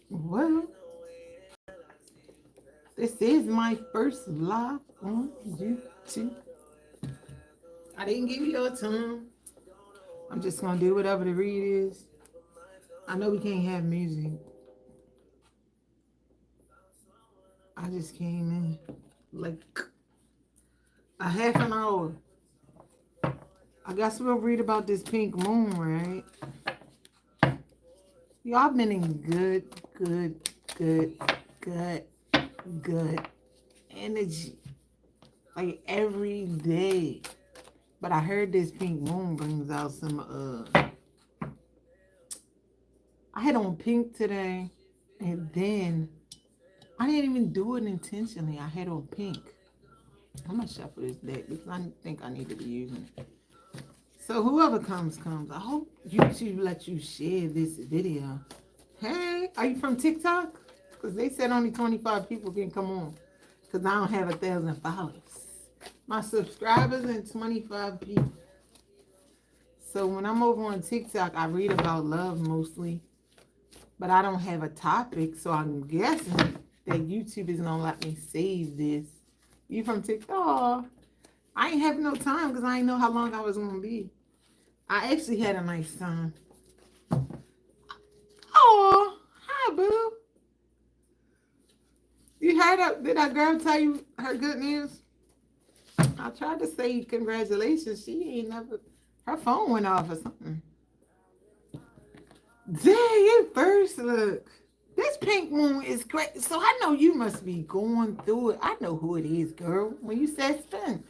Well, this is my first live on YouTube. I didn't give you a time. I'm just gonna do whatever the read is. I know we can't have music. I just came in like a half an hour. I guess we'll read about this pink moon, right? Y'all been in good, good, good energy. Like every day. But I heard this pink moon brings out some I had on pink today and then I didn't even do it intentionally. I had on pink. I'm gonna shuffle this deck because I think I need to be using it. So whoever comes. I hope YouTube lets you share this video. Hey, are you from TikTok? Because they said only 25 people can come on. Because I don't have 1,000 followers. My subscribers and 25 people. So when I'm over on TikTok, I read about love mostly. But I don't have a topic, so I'm guessing that YouTube is gonna let me save this. You from TikTok? I ain't have no time because I didn't know how long I was gonna be. I actually had a nice time. Oh, hi, boo. You heard that? Did that girl tell you her good news? I tried to say congratulations. She ain't never. Her phone went off or something. Dang, it first look. This pink moon is great. So I know you must be going through it. I know who it is, girl. When you said spin.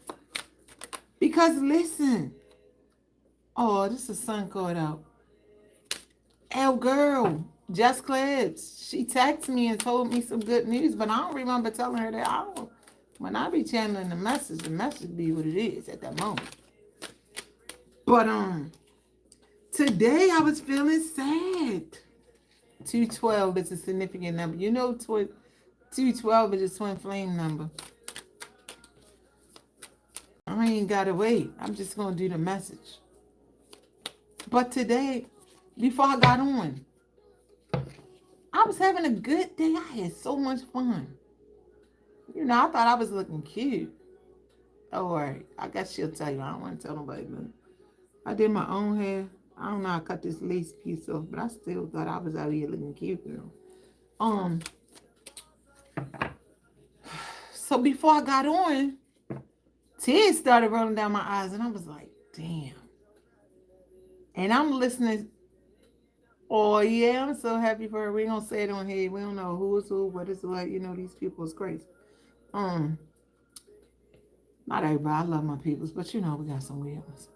Because listen. Oh, this is sun card out. Oh, girl. Just Clips. She texted me and told me some good news, but I don't remember telling her that. When I be channeling the message be what it is at that moment. But today I was feeling sad. 212 is a significant number. You know, 212 is a twin flame number. I ain't gotta wait. I'm just gonna do the message. But today, before I got on, I was having a good day. I had so much fun. You know, I thought I was looking cute. Oh, all right. I guess she'll tell you. I don't want to tell nobody, but I did my own hair. I don't know. I cut this lace piece off, but I still thought I was out here looking cute, girl. So before I got on, tears started rolling down my eyes, and I was like, damn. And I'm listening. Oh, yeah, I'm so happy for her. We don't say it on here. We don't know who is who, what is what. You know, these people is crazy. Not everybody. I love my peoples, but you know, we got some weird ones.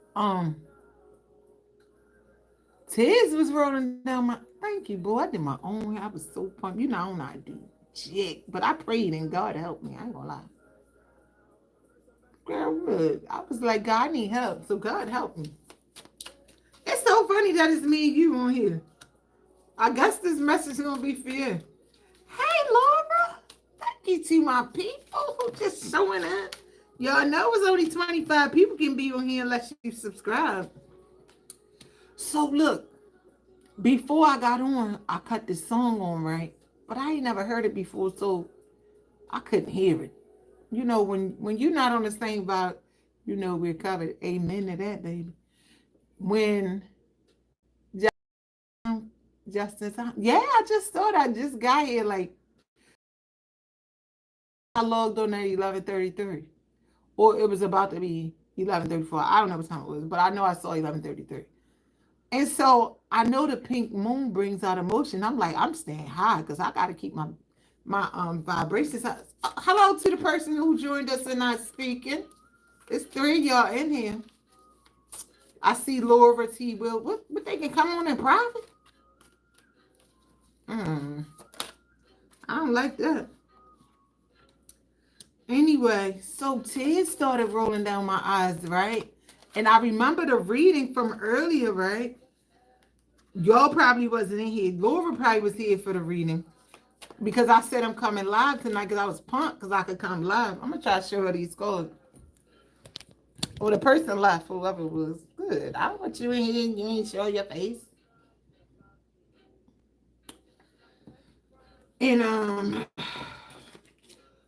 Tears was rolling down my. Thank you, boy. I did my own hair. I was so pumped. You know, I don't know how to do shit, but I prayed and God helped me. I ain't gonna lie. Girl, look, I was like, God, I need help, so God help me. It's so funny that it's me and you on here. I guess this message is gonna be for you. Hey, Laura. Thank you to my people who just showing up. Y'all know it's only 25 people can be on here unless you subscribe. So look, before I got on, I cut this song on, right? But I ain't never heard it before, so I couldn't hear it. You know, when you're not on the same vibe, you know we're covered. Amen to that, baby. When Justin, yeah, I just thought I just got here. Like I logged on at 11:33, or it was about to be 11:34. I don't know what time it was, but I know I saw 11:33. And so I know the pink moon brings out emotion. I'm like, I'm staying high because I got to keep my vibrations high. Hello to the person who joined us and not speaking. It's three of y'all in here. I see Laura T. Will. What they can come on in private? I don't like that. Anyway, so tears started rolling down my eyes, right? And I remember the reading from earlier, right? Y'all probably wasn't in here. Laura probably was here for the reading because I said I'm coming live tonight because I was pumped because I could come live. I'm going to try to show her these cards. Or the person left, whoever it was. Good. I want you in here and you ain't show your face. And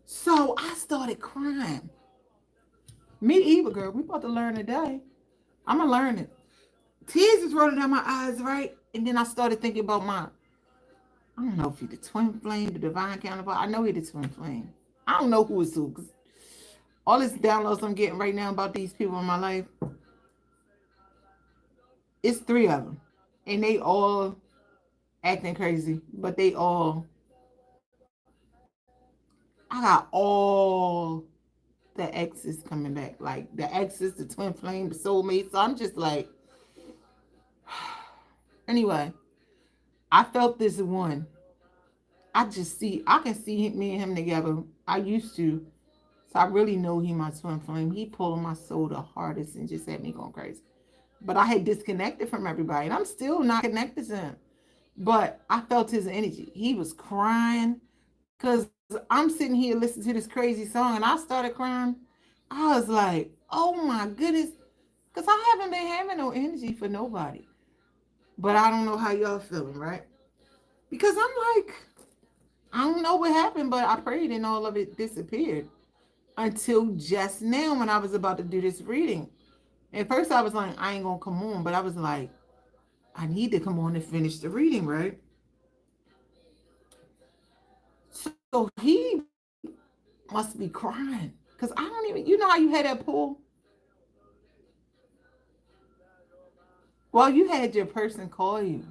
so I started crying. Me either, girl. We about to learn today. I'm gonna learn it. Tears was rolling down my eyes, right? And then I started thinking about I don't know if he the twin flame, the divine counterpart. I know he the twin flame. I don't know who is who, because all this downloads I'm getting right now about these people in my life, it's three of them. And they all acting crazy, but they all, I got all the exes coming back. Like the exes, the twin flame, the soulmate. So I'm just like, anyway, I felt this one. I can see me and him together. I used to. So I really know he my twin flame. He pulled my soul the hardest and just had me going crazy. But I had disconnected from everybody. And I'm still not connected to him. But I felt his energy. He was crying. Because I'm sitting here listening to this crazy song and I started crying. I was like, oh my goodness. Because I haven't been having no energy for nobody. But I don't know how y'all feeling, right? Because I'm like, I don't know what happened, but I prayed and all of it disappeared until just now when I was about to do this reading. At first, I was like, I ain't going to come on, but I was like, I need to come on and finish the reading, right? So he must be crying because I don't even, you know how you had that pull? Well, you had your person call you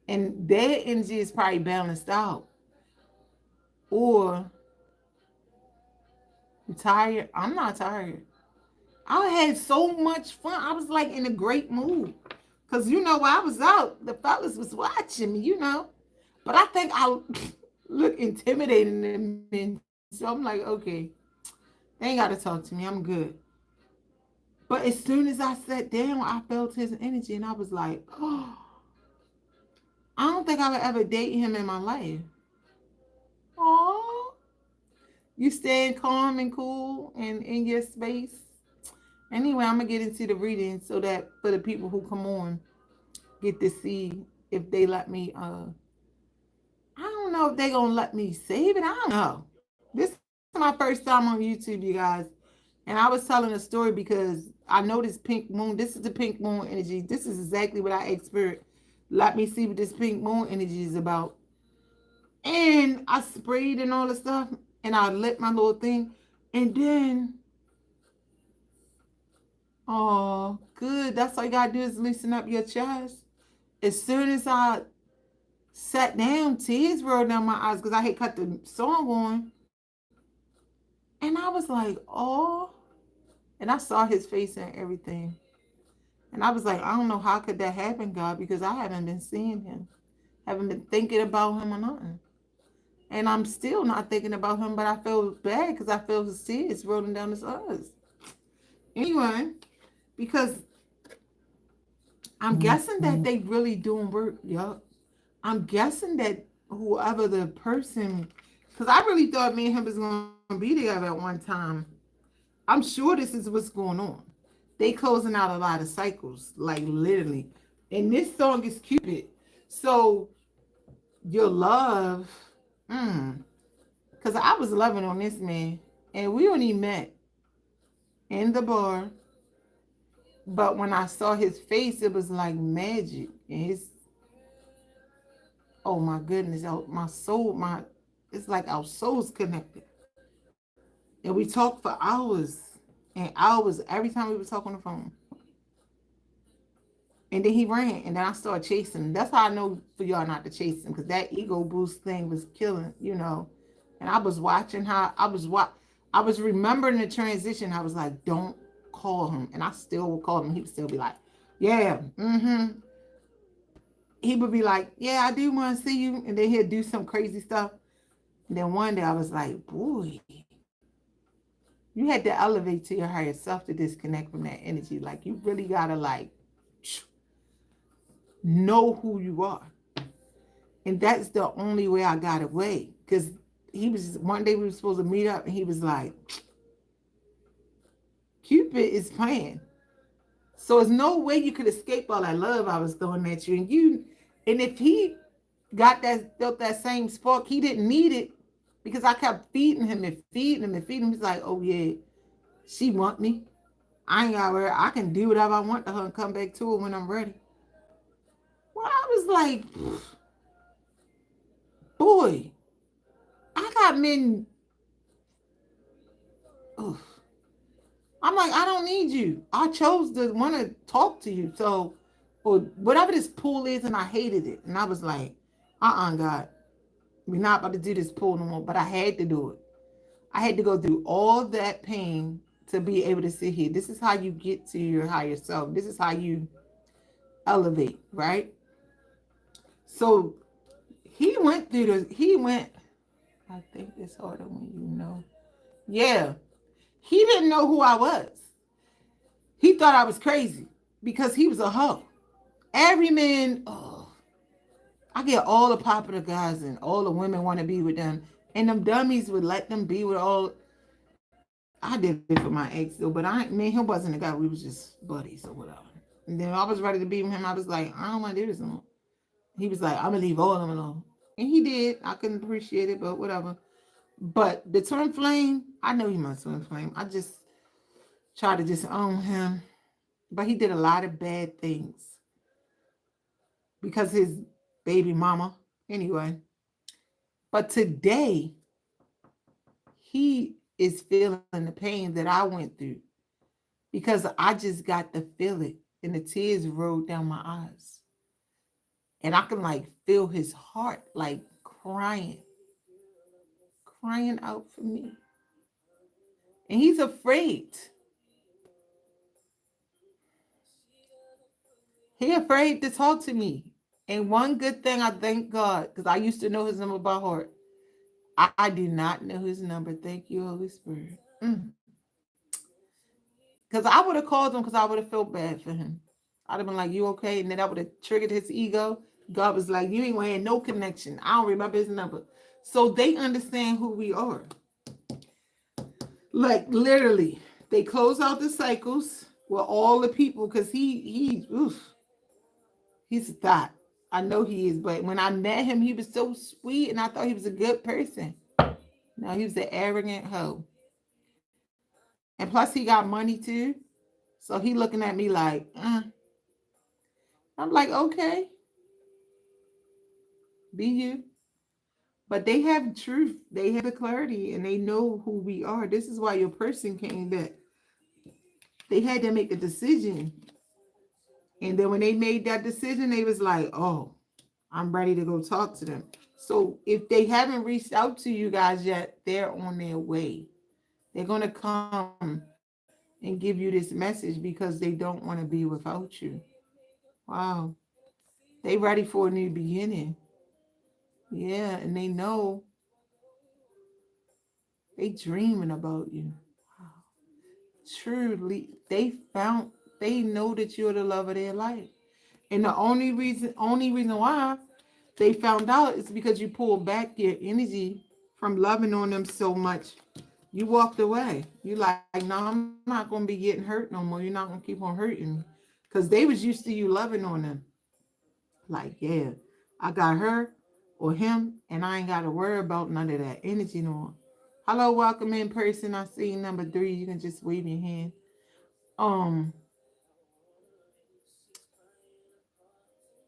and their energy is probably balanced out. Or you tired? I'm not tired. I had so much fun. I was like in a great mood. Because, you know, while I was out, the fellas was watching me, you know. But I think I look intimidating them. So I'm like, okay, they ain't got to talk to me. I'm good. But as soon as I sat down, I felt his energy. And I was like, oh, I don't think I would ever date him in my life. Oh, you staying calm and cool and in your space. Anyway, I'm going to get into the reading so that for the people who come on, get to see if they let me I don't know if they gonna let me save it. I don't know. This is my first time on YouTube, you guys. And I was telling a story because I know this pink moon. This is the pink moon energy. This is exactly what I experienced. Let me see what this pink moon energy is about. And I sprayed and all the stuff. And I lit my little thing. And then, oh, good. That's all you gotta do is loosen up your chest. As soon as I sat down, tears rolled down my eyes because I had cut the song on. And I was like, oh. And I saw his face and everything. And I was like, I don't know how could that happen, God, because I haven't been seeing him. Haven't been thinking about him or nothing. And I'm still not thinking about him, but I feel bad because I feel his tears rolling down his eyes. Anyway, because I'm guessing that they really doing work, yup. I'm guessing that whoever the person, because I really thought me and him was going to be together at one time. I'm sure this is what's going on. They closing out a lot of cycles, like literally. And this song is Cupid. So your love, because I was loving on this man, and we only met in the bar. But when I saw his face, it was like magic. And his, oh my goodness, my soul, it's like our souls connected. And we talked for hours and hours every time we would talk on the phone. And then he ran, and then I started chasing him. That's how I know for y'all not to chase him, because that ego boost thing was killing, you know. And I was watching how I was remembering the transition. I was like, don't call him. And I still would call him. He would still be like, yeah, He would be like, yeah, I do want to see you. And then he'd do some crazy stuff. And then one day I was like, boy, you had to elevate to your higher self to disconnect from that energy. Like, you really got to, like, know who you are. And that's the only way I got away. Because one day we were supposed to meet up, and he was like, Cupid is playing. So there's no way you could escape all that love I was throwing at you. And if he got that felt that same spark. He didn't need it because I kept feeding him and feeding him and feeding him. He's like, oh yeah, she want me. I ain't got worry. I can do whatever I want to her and come back to her when I'm ready. Well, I was like, boy, I got men. Ugh. I'm like, I don't need you. I chose to want to talk to you. So, or whatever this pool is, and I hated it. And I was like, God, we're not about to do this pool no more. But I had to do it. I had to go through all that pain to be able to sit here. This is how you get to your higher self. This is how you elevate, right? So he went, I think it's harder when you know. Yeah. He didn't know who I was. He thought I was crazy because he was a hoe. Every man, oh, I get all the popular guys and all the women want to be with them. And them dummies would let them be with all. I did it for my ex though, but me and him wasn't a guy. We was just buddies or whatever. And then I was ready to be with him. I was like, I don't want to do this anymore. He was like, I'm gonna leave all of them alone. And he did. I couldn't appreciate it, but whatever. But the twin flame, I know he my twin flame. I just tried to disown him. But he did a lot of bad things because his baby mama. Anyway. But today, he is feeling the pain that I went through because I just got to feel it. And the tears rolled down my eyes. And I can like feel his heart like crying out for me. And he's afraid. He afraid to talk to me. And one good thing, I thank God, because I used to know his number by heart. I do not know his number. Thank you, Holy Spirit. Because I would have called him because I would have felt bad for him. I'd have been like, you okay? And then I would have triggered his ego. God was like, you ain't going to have no connection. I don't remember his number. So they understand who we are. Like literally, they close out the cycles with all the people because he's a thought. I know he is, but when I met him, he was so sweet and I thought he was a good person. No, he was an arrogant hoe. And plus he got money too. So he looking at me like, I'm like, okay, be you. But they have truth. They have the clarity and they know who we are. This is why your person came back. They had to make a decision. And then when they made that decision, they was like, oh, I'm ready to go talk to them. So if they haven't reached out to you guys yet, they're on their way. They're going to come and give you this message because they don't want to be without you. Wow. They ready for a new beginning. Yeah, and they know they dreaming about you. Wow. Truly, they know that you're the love of their life. And the only reason why they found out is because you pulled back your energy from loving on them so much. You walked away. You like, no, I'm not gonna be getting hurt no more. You're not gonna keep on hurting me. Because they was used to you loving on them. Like, yeah, I got her or him, and I ain't gotta worry about none of that energy no more. Hello, welcome in person. I see number 3. You can just wave your hand. Um,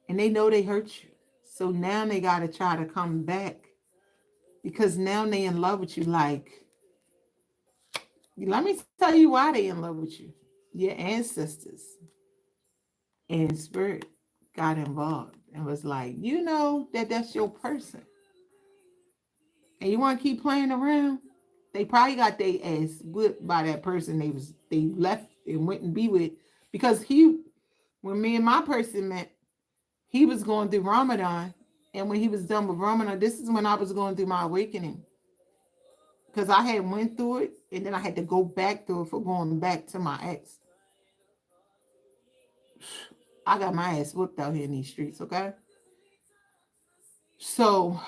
and they know they hurt you. So now they gotta try to come back because now they in love with you. Like, let me tell you why they in love with you. Your ancestors and spirit got involved and was like, you know that that's your person, and you want to keep playing around. They probably got their ass whipped by that person they left and went and be with because when me and my person met, he was going through Ramadan, and when he was done with Ramadan, this is when I was going through my awakening because I had went through it and then I had to go back through it for going back to my ex. I got my ass whooped out here in these streets, okay? So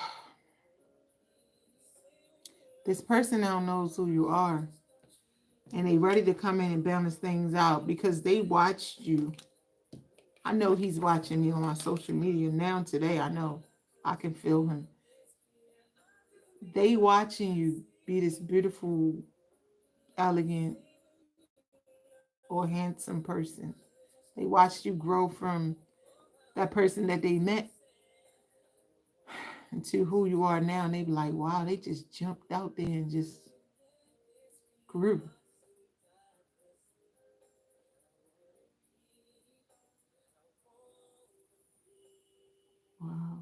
this person now knows who you are and they ready to come in and balance things out because they watched you. I know he's watching me on my social media now today. I know. I can feel him. They watching you be this beautiful, elegant, or handsome person. They watched you grow from that person that they met into who you are now. And they be like, wow, they just jumped out there and just grew. Wow.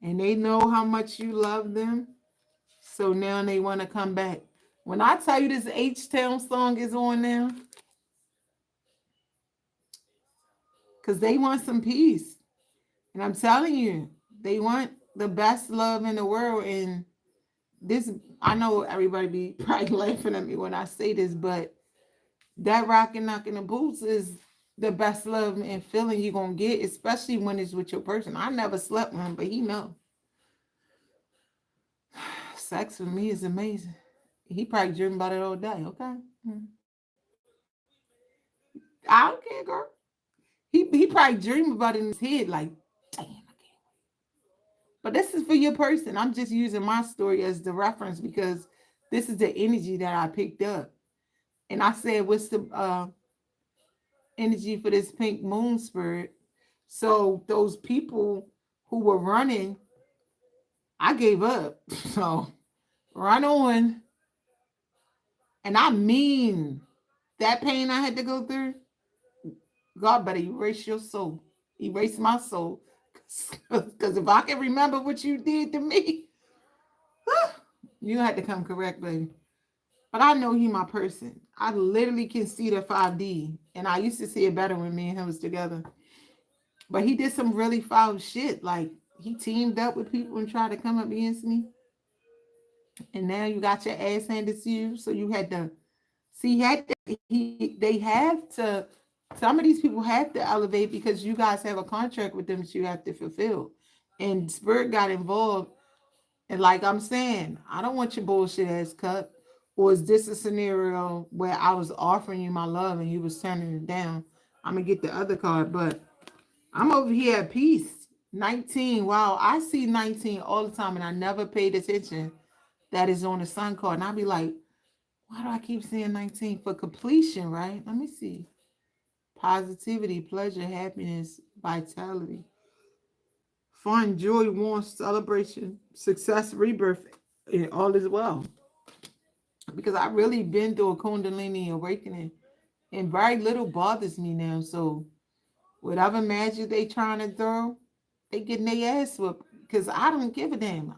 And they know how much you love them. So now they want to come back. When I tell you this H-Town song is on now, because they want some peace. And I'm telling you, they want the best love in the world. And this, I know everybody be probably laughing at me when I say this, but that rockin' knocking the boots is the best love and feeling you're gonna get, especially when it's with your person. I never slept with him, but he know. Sex with me is amazing. He probably dream about it all day, okay? I don't care, girl. He probably dream about it in his head, like, damn, I can't. But this is for your person. I'm just using my story as the reference because this is the energy that I picked up. And I said, what's the energy for this pink moon spirit? So those people who were running, I gave up. So run on. And I mean that pain I had to go through, God better erase your soul. Erase my soul. Because if I can remember what you did to me, you had to come correct, baby. But I know he my person. I literally can see the 5D. And I used to see it better when me and him was together. But he did some really foul shit. Like he teamed up with people and tried to come up against me. And now you got your ass handed to you. So you had to see they have to, some of these people have to elevate because you guys have a contract with them that you have to fulfill. And Spirit got involved. And like I'm saying, I don't want your bullshit ass cut. Or is this a scenario where I was offering you my love and you was turning it down? I'm gonna get the other card, but I'm over here at peace. 19. Wow, I see 19 all the time and I never paid attention. That is on the sun card. And I'll be like, why do I keep seeing 19? For completion, right? Let me see. Positivity, pleasure, happiness, vitality, fun, joy, warmth, celebration, success, rebirth, and all is well. Because I really been through a Kundalini awakening and very little bothers me now. So whatever magic they trying to throw, they getting their ass whooped because I don't give a damn.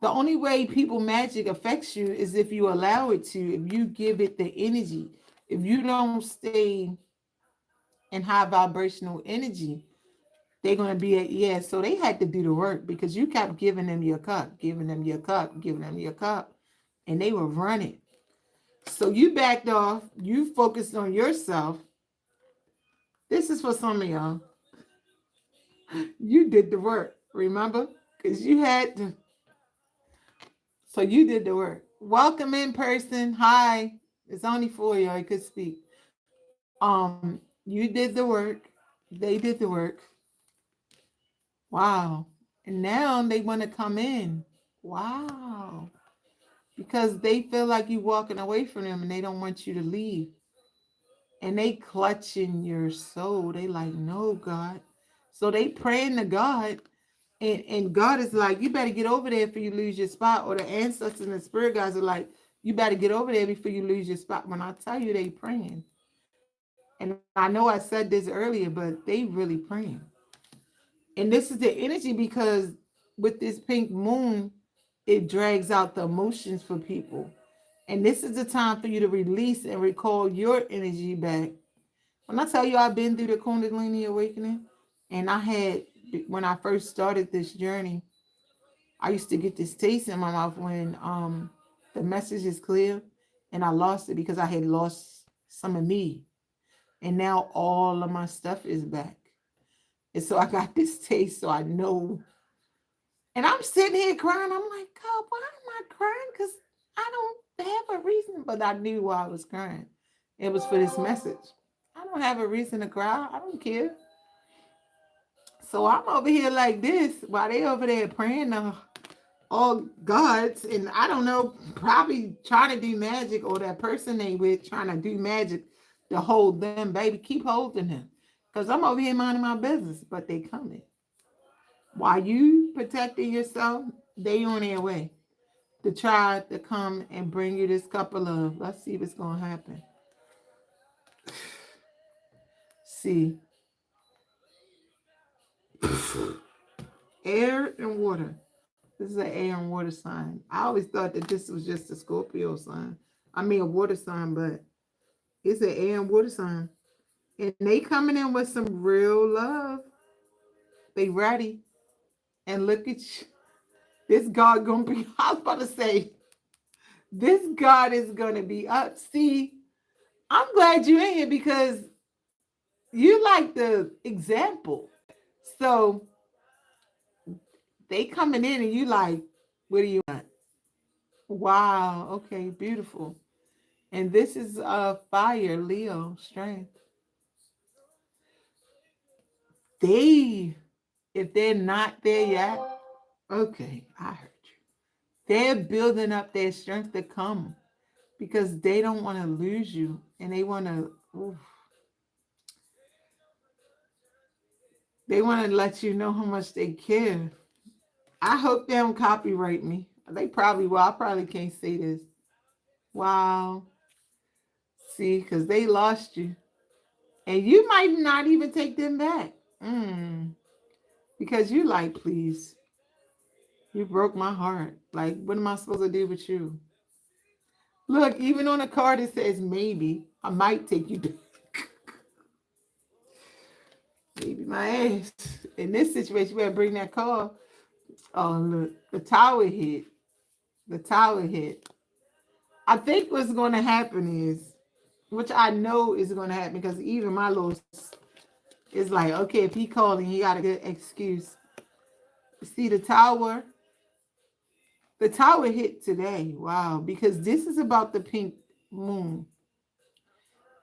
The only way people magic affects you is if you allow it to, if you give it the energy. If you don't stay in high vibrational energy, they're going to be at, yeah. So they had to do the work because you kept giving them your cup, giving them your cup, giving them your cup, and they were running. So you backed off, you focused on yourself. This is for some of y'all. You did the work, remember? Because you had to. So you did the work. Welcome in person. Hi. It's only for y'all. You could speak. You did the work. They did the work. Wow. And now they want to come in. Wow. Because they feel like you walking away from them and they don't want you to leave. And they clutching your soul. They like, no, God. So they praying to God. And God is like, you better get over there before you lose your spot. Or the ancestors and the spirit guys are like, you better get over there before you lose your spot. When I tell you they praying. And I know I said this earlier, but they really praying. And this is the energy because with this pink moon, it drags out the emotions for people. And this is the time for you to release and recall your energy back. When I tell you I've been through the Kundalini awakening, and I had, when I first started this journey, I used to get this taste in my mouth when the message is clear, and I lost it because I had lost some of me. And now all of my stuff is back. And so I got this taste, so I know. And I'm sitting here crying. I'm like, God, why am I crying? Because I don't have a reason. But I knew why I was crying. It was for this message. I don't have a reason to cry. I don't care. So I'm over here like this while they over there praying to all gods, and I don't know, probably trying to do magic, or that person they with trying to do magic to hold them. Baby, keep holding them. Because I'm over here minding my business, but they coming. While you protecting yourself, they on their way to try to come and bring you this cup of love. Let's see what's going to happen. See. Air and water. This is an air and water sign. I always thought that this was just a Scorpio sign. I mean a water sign, but it's an air and water sign. And they coming in with some real love. They ready. And look at you. This God gonna be, I was about to say, this God is gonna be up. See, I'm glad you're in here because you like the example. So they coming in and you like, what do you want? Wow, okay, beautiful. And this is fire, Leo, strength. If they're not there yet, okay, I heard you. They're building up their strength to come because they don't want to lose you and they want to let you know how much they care. I hope they don't copyright me. They probably will. I probably can't say this. Wow. See, because they lost you. And you might not even take them back. Because you like, please. You broke my heart. Like, what am I supposed to do with you? Look, even on a card it says maybe. I might take you back. Maybe my ass. In this situation, you better bring that car. Oh, look. The tower hit. The tower hit. I think what's going to happen is, which I know is going to happen because even my little is like, okay, if he calling, he got a good excuse. See the tower? The tower hit today. Wow. Because this is about the pink moon.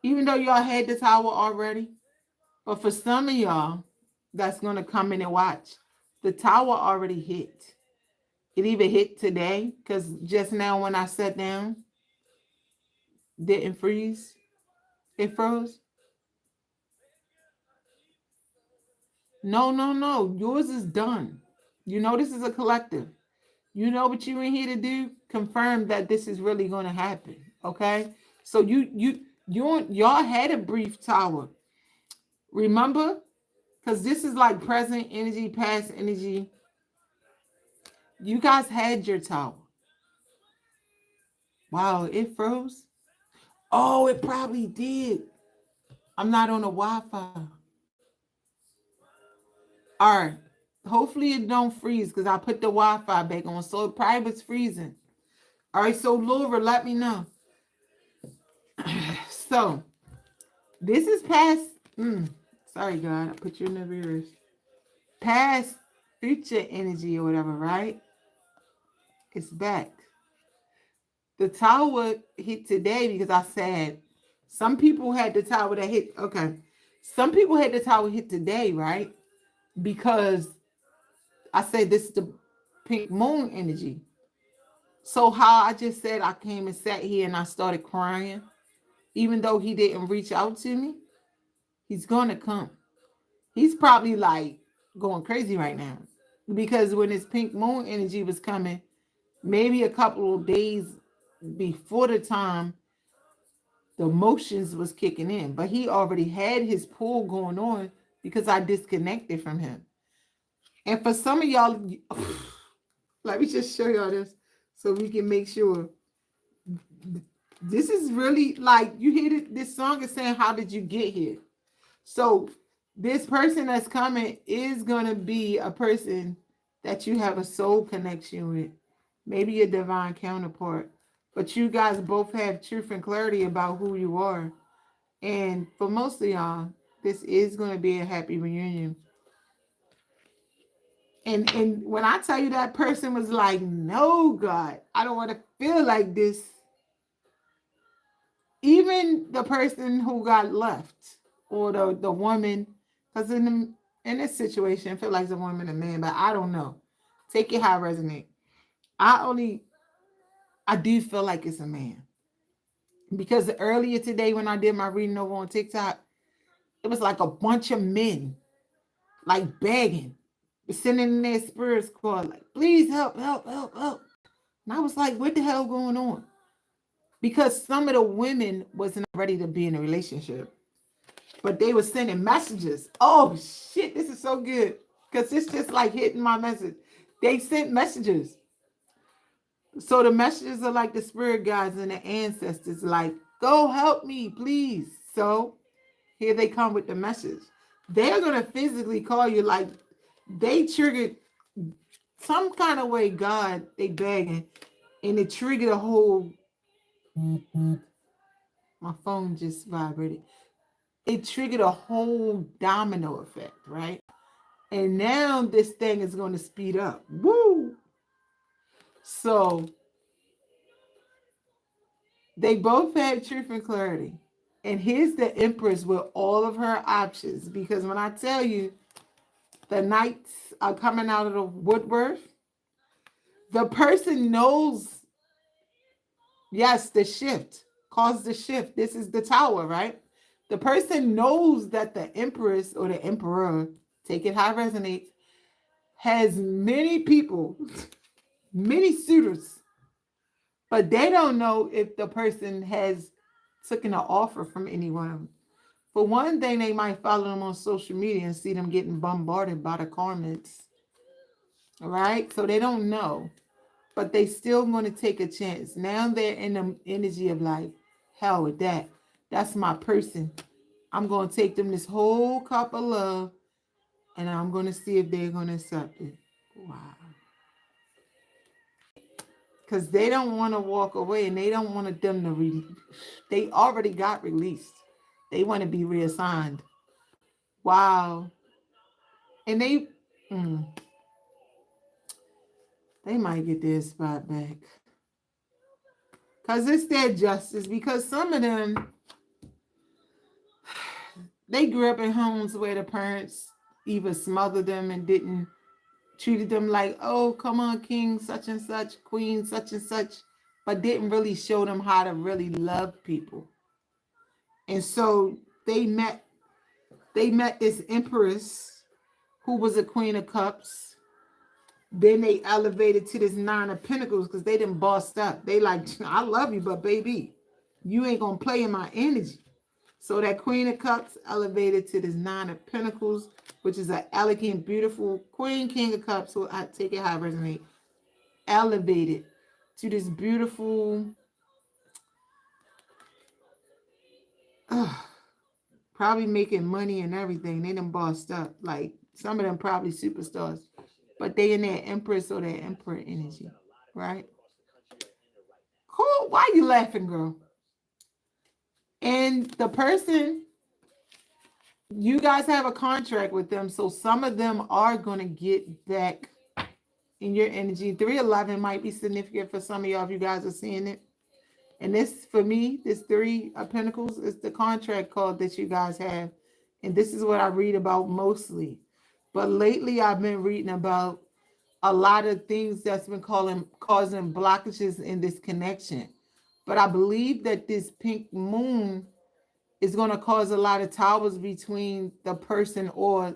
Even though y'all had the tower already, but for some of y'all that's going to come in and watch, the tower already hit. It even hit today because just now when I sat down, didn't freeze. It froze. No. Yours is done. You know this is a collective. You know what you're in here to do? Confirm that this is really going to happen. Okay? So y'all had a brief tower. Remember? Because this is like present energy, past energy. You guys had your tower. Wow, it froze. Oh, it probably did. I'm not on the Wi-Fi. All right. Hopefully it don't freeze because I put the Wi-Fi back on. So it probably was freezing. All right, so Laura, let me know. So this is past. Sorry, God, I put you in the reverse. Past future energy or whatever, right? It's back. The tower hit today because I said some people had the tower that hit. Okay. Some people had the tower hit today, right? Because I said this is the pink moon energy. So how I just said I came and sat here and I started crying, even though he didn't reach out to me, he's gonna come. He's probably like going crazy right now because when his pink moon energy was coming, maybe a couple of days before the time the emotions was kicking in, but he already had his pull going on because I disconnected from him. And for some of y'all, let me just show y'all this so we can make sure. This is really like, you hear it, this song is saying, how did you get here? So this person that's coming is going to be a person that you have a soul connection with, maybe a divine counterpart, but you guys both have truth and clarity about who you are. And for most of y'all, this is going to be a happy reunion. And when I tell you that person was like, no, God, I don't want to feel like this. Even the person who got left or the woman, because in this situation, I feel like it's a woman and a man, but I don't know. Take it how it resonate. I do feel like it's a man. Because earlier today when I did my reading over on TikTok, it was like a bunch of men like begging, sending in their spirits call, like, please help, help, help, help. And I was like, what the hell going on? Because some of the women wasn't ready to be in a relationship, but they were sending messages. Oh shit, this is so good. Because it's just like hitting my message. They sent messages. So the messages are like the spirit guides and the ancestors, like, go help me, please. So here they come with the message. They're gonna physically call you, like they triggered some kind of way. God, they begging, and it triggered a whole. My phone just vibrated. It triggered a whole domino effect, right? And now this thing is going to speed up. Woo! So they both had truth and clarity. And here's the Empress with all of her options. Because when I tell you the knights are coming out of the woodwork, the person knows, yes, the shift caused the shift. This is the tower, right? The person knows that the Empress or the Emperor, take it how it resonates, has many people, many suitors, but they don't know if the person has taken an offer from anyone. For one thing, they might follow them on social media and see them getting bombarded by the comments. All right, so they don't know, but they still going to take a chance. Now they're in the energy of like, hell with that. That's my person. I'm going to take them this whole cup of love, and I'm going to see if they're going to accept it. Wow. Because they don't want to walk away, and they don't want them to they already got released. They want to be reassigned. Wow. And they might get their spot back. Because it's their justice. Because some of them, they grew up in homes where the parents either smothered them and didn't treated them like, oh, come on, king such and such, queen such and such, but didn't really show them how to really love people. And so they met this empress who was a queen of cups. Then they elevated to this nine of pentacles because they didn't bossed up. They like, I love you, but baby, you ain't gonna play in my energy. So that queen of cups elevated to this nine of pentacles, which is an elegant, beautiful queen, king of cups. So I take it how it resonates. Elevated to this beautiful, probably making money and everything. They done bossed up. Like some of them probably superstars, but they in their empress or their emperor energy, right? Cool. Why are you laughing, girl? And the person, you guys have a contract with them, so some of them are going to get back in your energy. 311 might be significant for some of y'all if you guys are seeing it. And this, for me, this Three of Pentacles is the contract card that you guys have. And this is what I read about mostly. But lately, I've been reading about a lot of things that's been causing blockages in this connection. But I believe that this pink moon is going to cause a lot of towers between the person, or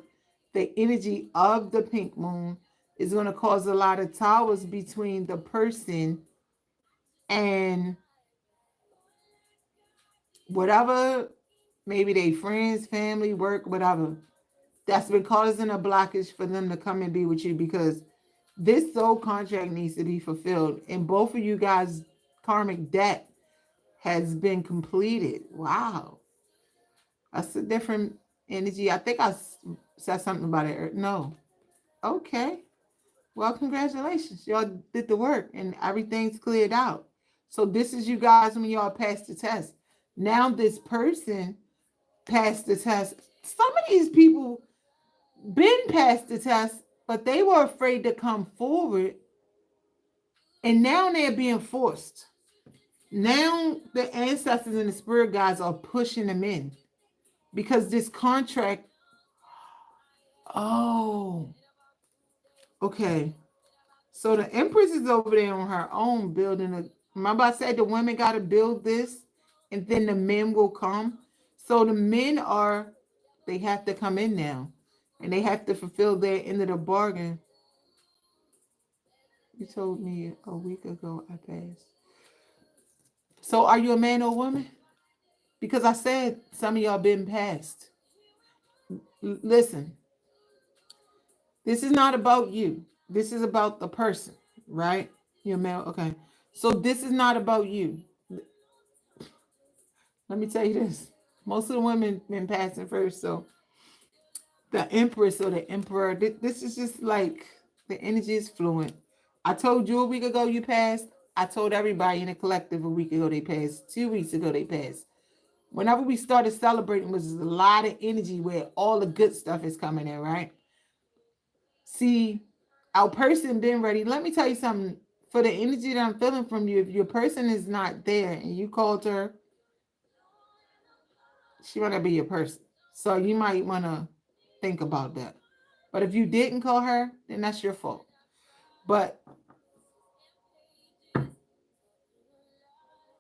the energy of the pink moon is going to cause a lot of towers between the person and whatever, maybe they friends, family, work, whatever, that's been causing a blockage for them to come and be with you, because this soul contract needs to be fulfilled. And both of you guys' karmic debt has been completed. Wow. That's a different energy. I think I said something about it. No. Okay. Well, congratulations. Y'all did the work and everything's cleared out. So this is you guys when y'all passed the test. Now this person passed the test. Some of these people been past the test, but they were afraid to come forward. And now they're being forced. Now the ancestors and the spirit guides are pushing them in, because this contract, Oh, okay. So the Empress is over there on her own building a. Remember I said the women got to build this, and then the men will come. So the men are, they have to come in now, and they have to fulfill their end of the bargain. You told me a week ago I passed. So are you a man or a woman? Because I said some of y'all been passed. Listen, this is not about you. This is about the person, right? You're male. Okay. So this is not about you. Let me tell you this. Most of the women been passing first. So the empress or the emperor, this is just like the energy is fluent. I told you a week ago you passed. I told everybody in the collective a week ago they passed. 2 weeks ago they passed. Whenever we started celebrating was a lot of energy where all the good stuff is coming in, right? See, our person been ready. Let me tell you something. For the energy that I'm feeling from you, if your person is not there and you called her, she might not be your person. So you might want to think about that. But if you didn't call her, then that's your fault. But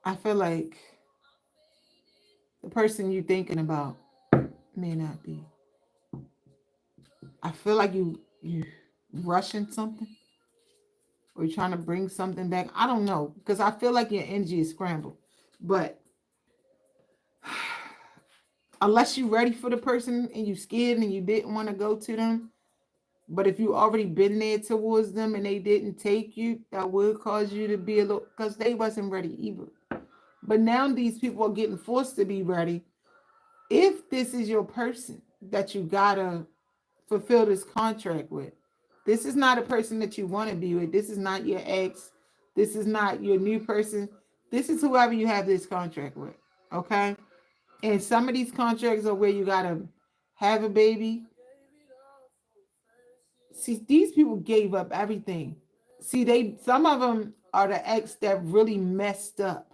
I feel like the person you thinking about may not be. I feel like you rushing something or you're trying to bring something back. I don't know because I feel like your energy is scrambled. But unless you're ready for the person and you scared and you didn't want to go to them, but if you already been there towards them and they didn't take you, that would cause you to be a little because they wasn't ready either. But now these people are getting forced to be ready. If this is your person that you gotta fulfill this contract with, this is not a person that you want to be with. This is not your ex. This is not your new person. This is whoever you have this contract with. Okay. And some of these contracts are where you gotta have a baby. See, these people gave up everything. See, they some of them are the ex that really messed up.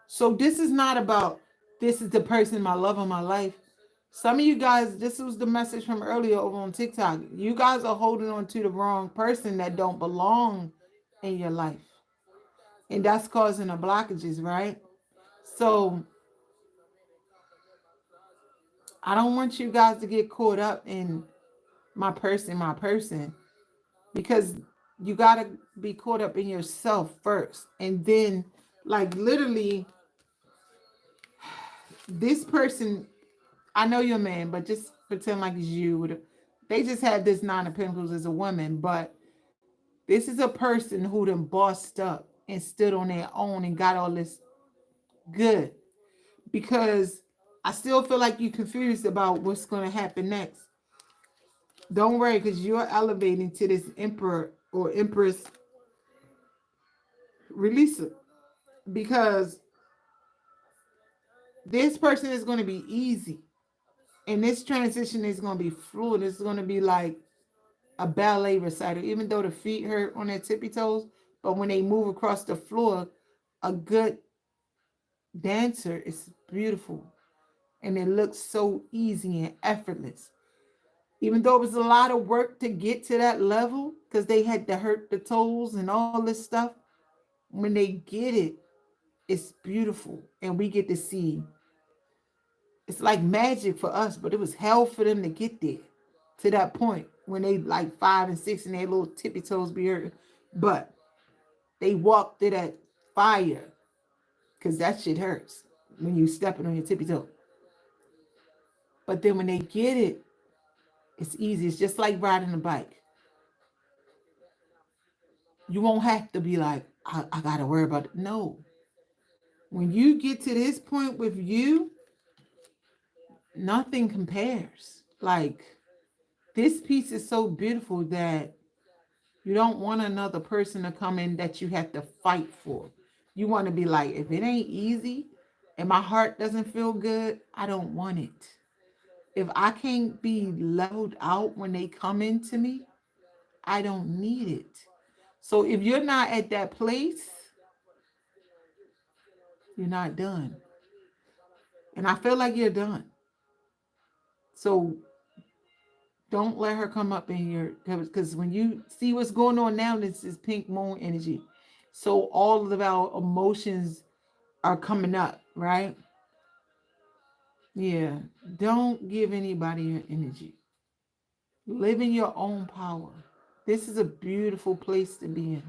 So this is not about this is the person, my love of my life. Some of you guys, this was the message from earlier over on TikTok. You guys are holding on to the wrong person that don't belong in your life. And that's causing the blockages, right? So I don't want you guys to get caught up in my person, because you got to be caught up in yourself first. And then, like, literally, this person, I know you're a man, but just pretend like it's you. They just had this Nine of Pentacles as a woman, but this is a person who done bossed up and stood on their own and got all this good. Because I still feel like you're confused about what's going to happen next. Don't worry, because you're elevating to this emperor or empress. Release it. Because this person is going to be easy. And this transition is going to be fluid. It's going to be like a ballet recital, even though the feet hurt on their tippy toes. But when they move across the floor, a good dancer is beautiful. And it looks so easy and effortless. Even though it was a lot of work to get to that level, because they had to hurt the toes and all this stuff, when they get it, it's beautiful. And we get to see. It's like magic for us, but it was hell for them to get there to that point when they like 5 and 6 and their little tippy toes be hurt. But they walked through that fire because that shit hurts when you stepping on your tippy toe. But then when they get it, it's easy. It's just like riding a bike. You won't have to be like, I gotta worry about it. No. When you get to this point with you, nothing compares. Like, this piece is so beautiful that you don't want another person to come in that you have to fight for. You want to be like, if it ain't easy and my heart doesn't feel good, I don't want it. If I can't be leveled out when they come into me, I don't need it. So if you're not at that place, you're not done. And I feel like you're done. So Don't let her come up in your, because when you see what's going on now, this is pink moon energy. So all of our emotions are coming up, right? Yeah. Don't give anybody your energy. Live in your own power. This is a beautiful place to be in.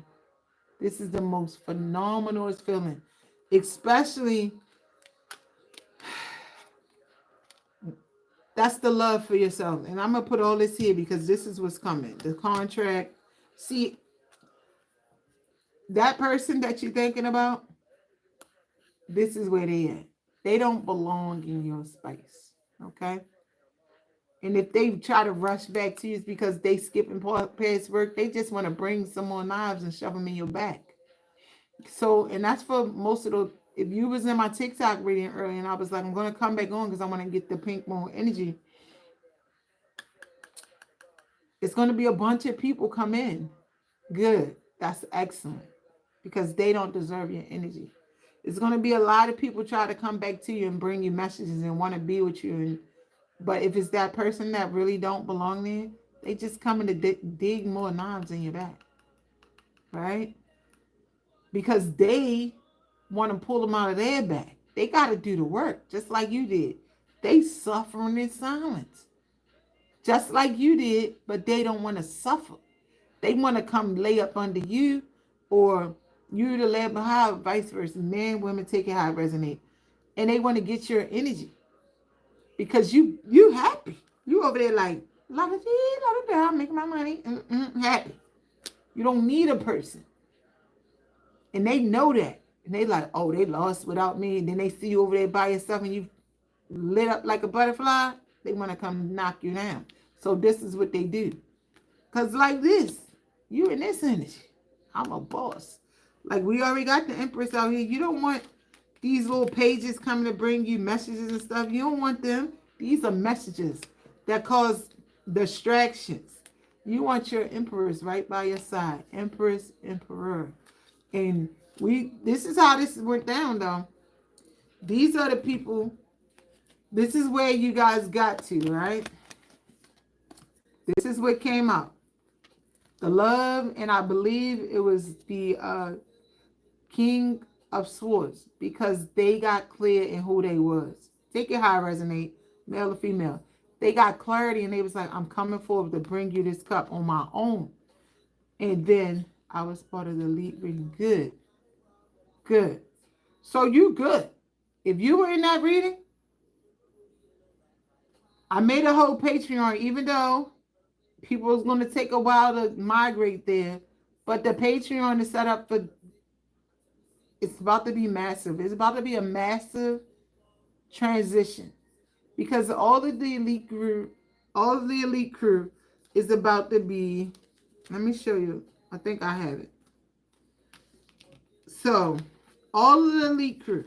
This is the most phenomenal feeling, especially that's the love for yourself. And I'm going to put all this here because this is what's coming. The contract. See, that person that you're thinking about, this is where they at. They don't belong in your space. Okay? And if they try to rush back to you, it's because they skipping past work. They just want to bring some more knives and shove them in your back. So, and that's for most of the, if you was in my TikTok reading earlier and I was like, I'm going to come back on because I want to get the pink moon energy. It's going to be a bunch of people come in. Good. That's excellent because they don't deserve your energy. It's going to be a lot of people try to come back to you and bring you messages and want to be with you. But if it's that person that really don't belong there, they just coming to dig more knives in your back. Right? Because they want to pull them out of their back. They got to do the work, just like you did. They suffering in silence, just like you did, but they don't want to suffer. They want to come lay up under you, or you to lay up behind, vice versa. Men, women, take it how it resonates. And they want to get your energy because you happy. You over there like, la da dee, I'm making my money, happy. You don't need a person. And they know that. And they like, oh, they lost without me. And then they see you over there by yourself and you lit up like a butterfly. They want to come knock you down. So this is what they do. Because like this, you in this energy. I'm a boss. Like we already got the Empress out here. You don't want these little pages coming to bring you messages and stuff. You don't want them. These are messages that cause distractions. You want your Empress right by your side. Empress, Emperor. And this is how this went down though. These are the people, this is where you guys got to, right? This is what came out. The love, and I believe it was the King of Swords, because they got clear in who they was. Take it how it resonate, male or female. They got clarity and they was like, I'm coming forward to bring you this cup on my own. And then I was part of the elite reading. Good. Good. So you good. If you were in that reading, I made a whole Patreon, even though people was going to take a while to migrate there. But the Patreon is set up for, it's about to be massive. It's about to be a massive transition. Because all of the elite crew is about to be, let me show you. I think I have it. So, all of the elite crew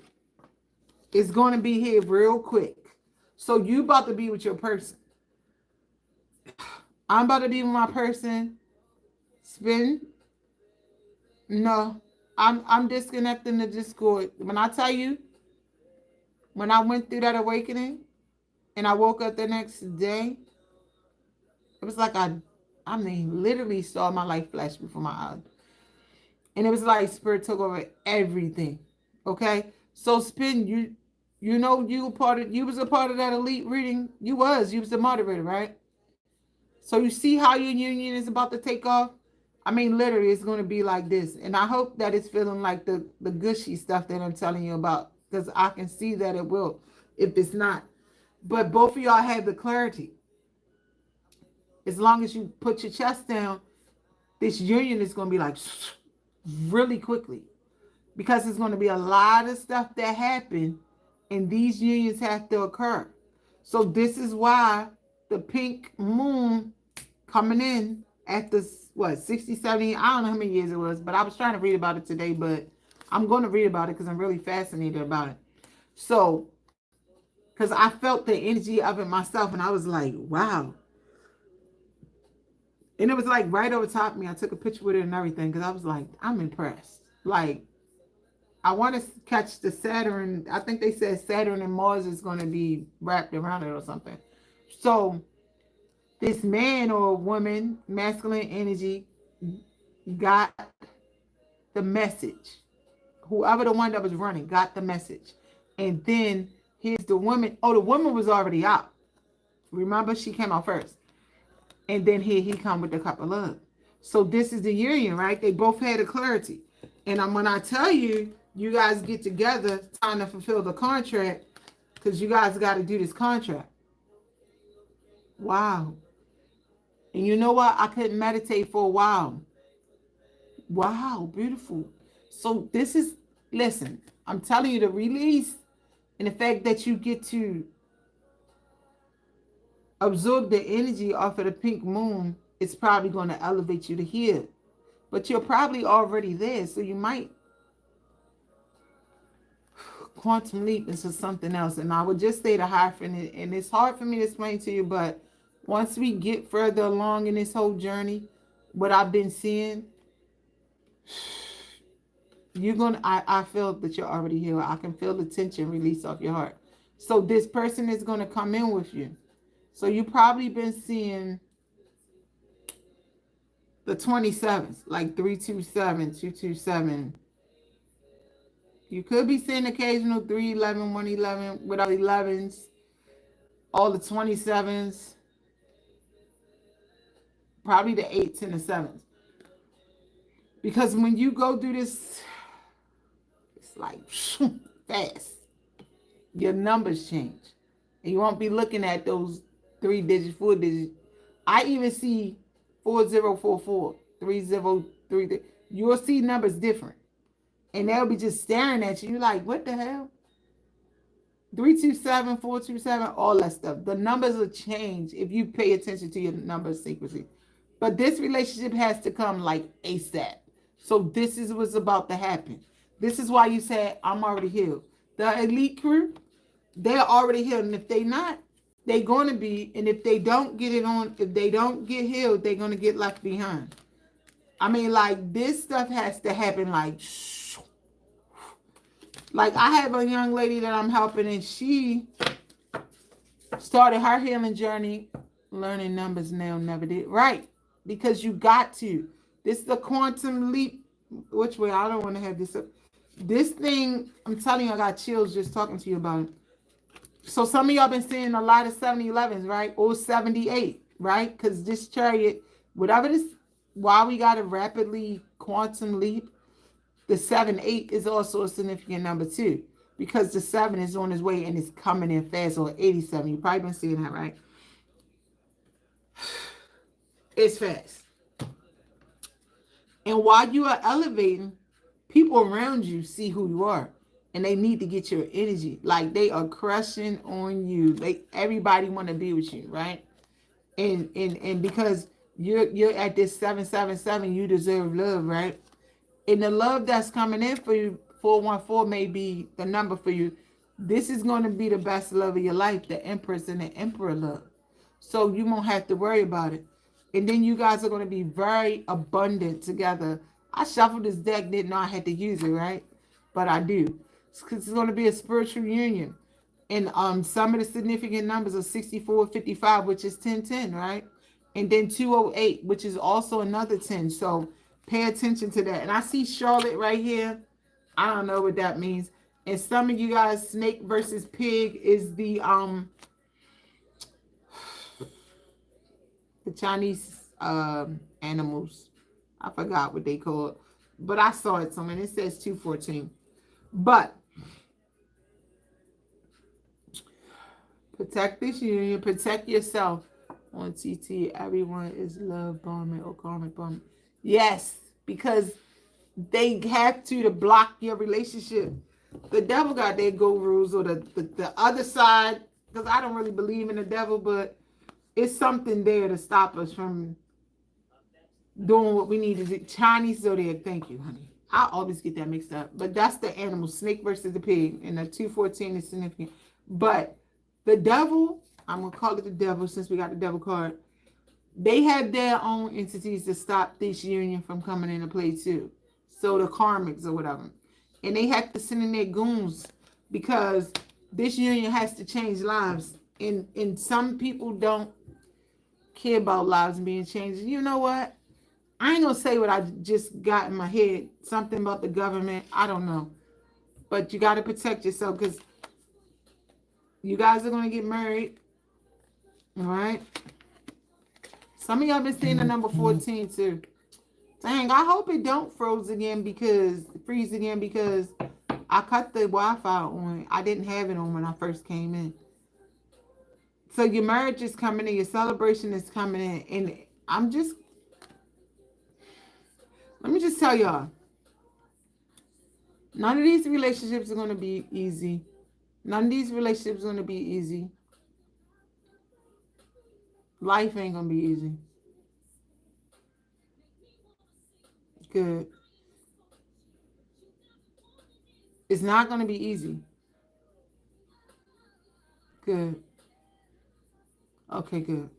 is going to be here real quick. So you about to be with your person. I'm about to be with my person. Spin. No, I'm disconnecting the Discord. When I tell you, when I went through that awakening and I woke up the next day, it was like I mean, literally saw my life flash before my eyes. And it was like spirit took over everything. Okay? So Spin, you know you was a part of that elite reading. You was the moderator, right? So you see how your union is about to take off? I mean, literally, it's going to be like this. And I hope that it's feeling like the gushy stuff that I'm telling you about, because I can see that it will if it's not. But both of y'all have the clarity. As long as you put your chest down, this union is going to be like really quickly, because there's going to be a lot of stuff that happen and these unions have to occur. So this is why the pink moon coming in at this, 60, 70, I don't know how many years it was, but I was trying to read about it today, but I'm going to read about it because I'm really fascinated about it. So, because I felt the energy of it myself and I was like, wow. And it was like right over top of me. I took a picture with it and everything because I was like, I'm impressed. Like, I want to catch the Saturn. I think they said Saturn and Mars is going to be wrapped around it or something. So This man or woman, masculine energy, got the message. Whoever the one that was running got the message. And then here's the woman. Oh, the woman was already out. Remember, she came out first. And then here he come with the cup of love. So this is the union, right? They both had the clarity. And when I tell you, you guys get together trying to fulfill the contract, because you guys got to do this contract. Wow. And you know what? I couldn't meditate for a while. Wow, beautiful. So this is, listen, I'm telling you, the release and the fact that you get to absorb the energy off of the pink moon is probably going to elevate you to here. But you're probably already there, so you might quantum leap into something else. And I would just say the Hierophant, and it's hard for me to explain to you, but once we get further along in this whole journey, what I've been seeing, you're gonna, I feel that you're already here. I can feel the tension release off your heart. So this person is going to come in with you. So you probably been seeing the 27s, like 327, 227. You could be seeing occasional 311, 111, with all the 11s, all the 27s, probably the 8s and the 7s. Because when you go through this, it's like fast. Your numbers change. And you won't be looking at those 3 digits, 4 digits. I even see 4044, 3033. You'll see numbers different. And they'll be just staring at you. You're like, what the hell? 327, 427, all that stuff. The numbers will change if you pay attention to your number sequencing. But this relationship has to come like ASAP. So this is what's about to happen. This is why you said, I'm already healed. The elite crew, they're already healed. And if they not, they're going to be. And if they don't get it on, if they don't get healed, they're going to get left behind. I mean, like, this stuff has to happen like I have a young lady that I'm helping, and she started her healing journey learning numbers now, never did. Right. Because you got to. This is the quantum leap. Which way? I don't want to have this up. This thing, I'm telling you, I got chills just talking to you about it. So some of y'all been seeing a lot of 7011s, right? Or 78, right? Because this chariot, whatever this, why we got a rapidly quantum leap, the 7-8 is also a significant number too. Because the 7 is on its way and it's coming in fast, or 87. You've probably been seeing that, right? It's fast. And while you are elevating, people around you see who you are. And they need to get your energy. Like, they are crushing on you. Everybody want to be with you, right? And because you're at this 777, you deserve love, right? And the love that's coming in for you, 414 may be the number for you. This is going to be the best love of your life, the Empress and the Emperor love. So you won't have to worry about it. And then you guys are going to be very abundant together. I shuffled this deck, didn't know I had to use it, right? But I do. Because it's going to be a spiritual union. And some of the significant numbers are 6455, which is 1010, right? And then 208, which is also another 10. So pay attention to that. And I see Charlotte right here. I don't know what that means. And some of you guys, snake versus pig is the Chinese animals. I forgot what they call it. But I saw it somewhere. It says 214. But protect this union. Protect yourself. On TT, everyone is love bombing or karmic bombing. Yes, because they have to block your relationship. The devil got their go rules, or the other side, because I don't really believe in the devil, but it's something there to stop us from doing what we need to do. Chinese zodiac, thank you, honey. I always get that mixed up. But that's the animal, snake versus the pig. And the 214 is significant. But the devil, I'm going to call it the devil since we got the devil card. They have their own entities to stop this union from coming into play too. So the karmics or whatever. And they have to send in their goons because this union has to change lives. And some people care about lives being changed. You know what? I ain't gonna say what I just got in my head. Something about the government. I don't know. But you got to protect yourself because you guys are gonna get married. All right. Some of y'all been seeing the number 14 too. Dang, I hope it don't freeze again because I cut the Wi-Fi on. I didn't have it on when I first came in. So your marriage is coming in, your celebration is coming in, and let me just tell y'all, none of these relationships are going to be easy. None of these relationships are going to be easy. Life ain't going to be easy. Good. It's not going to be easy. Good. Okay, good.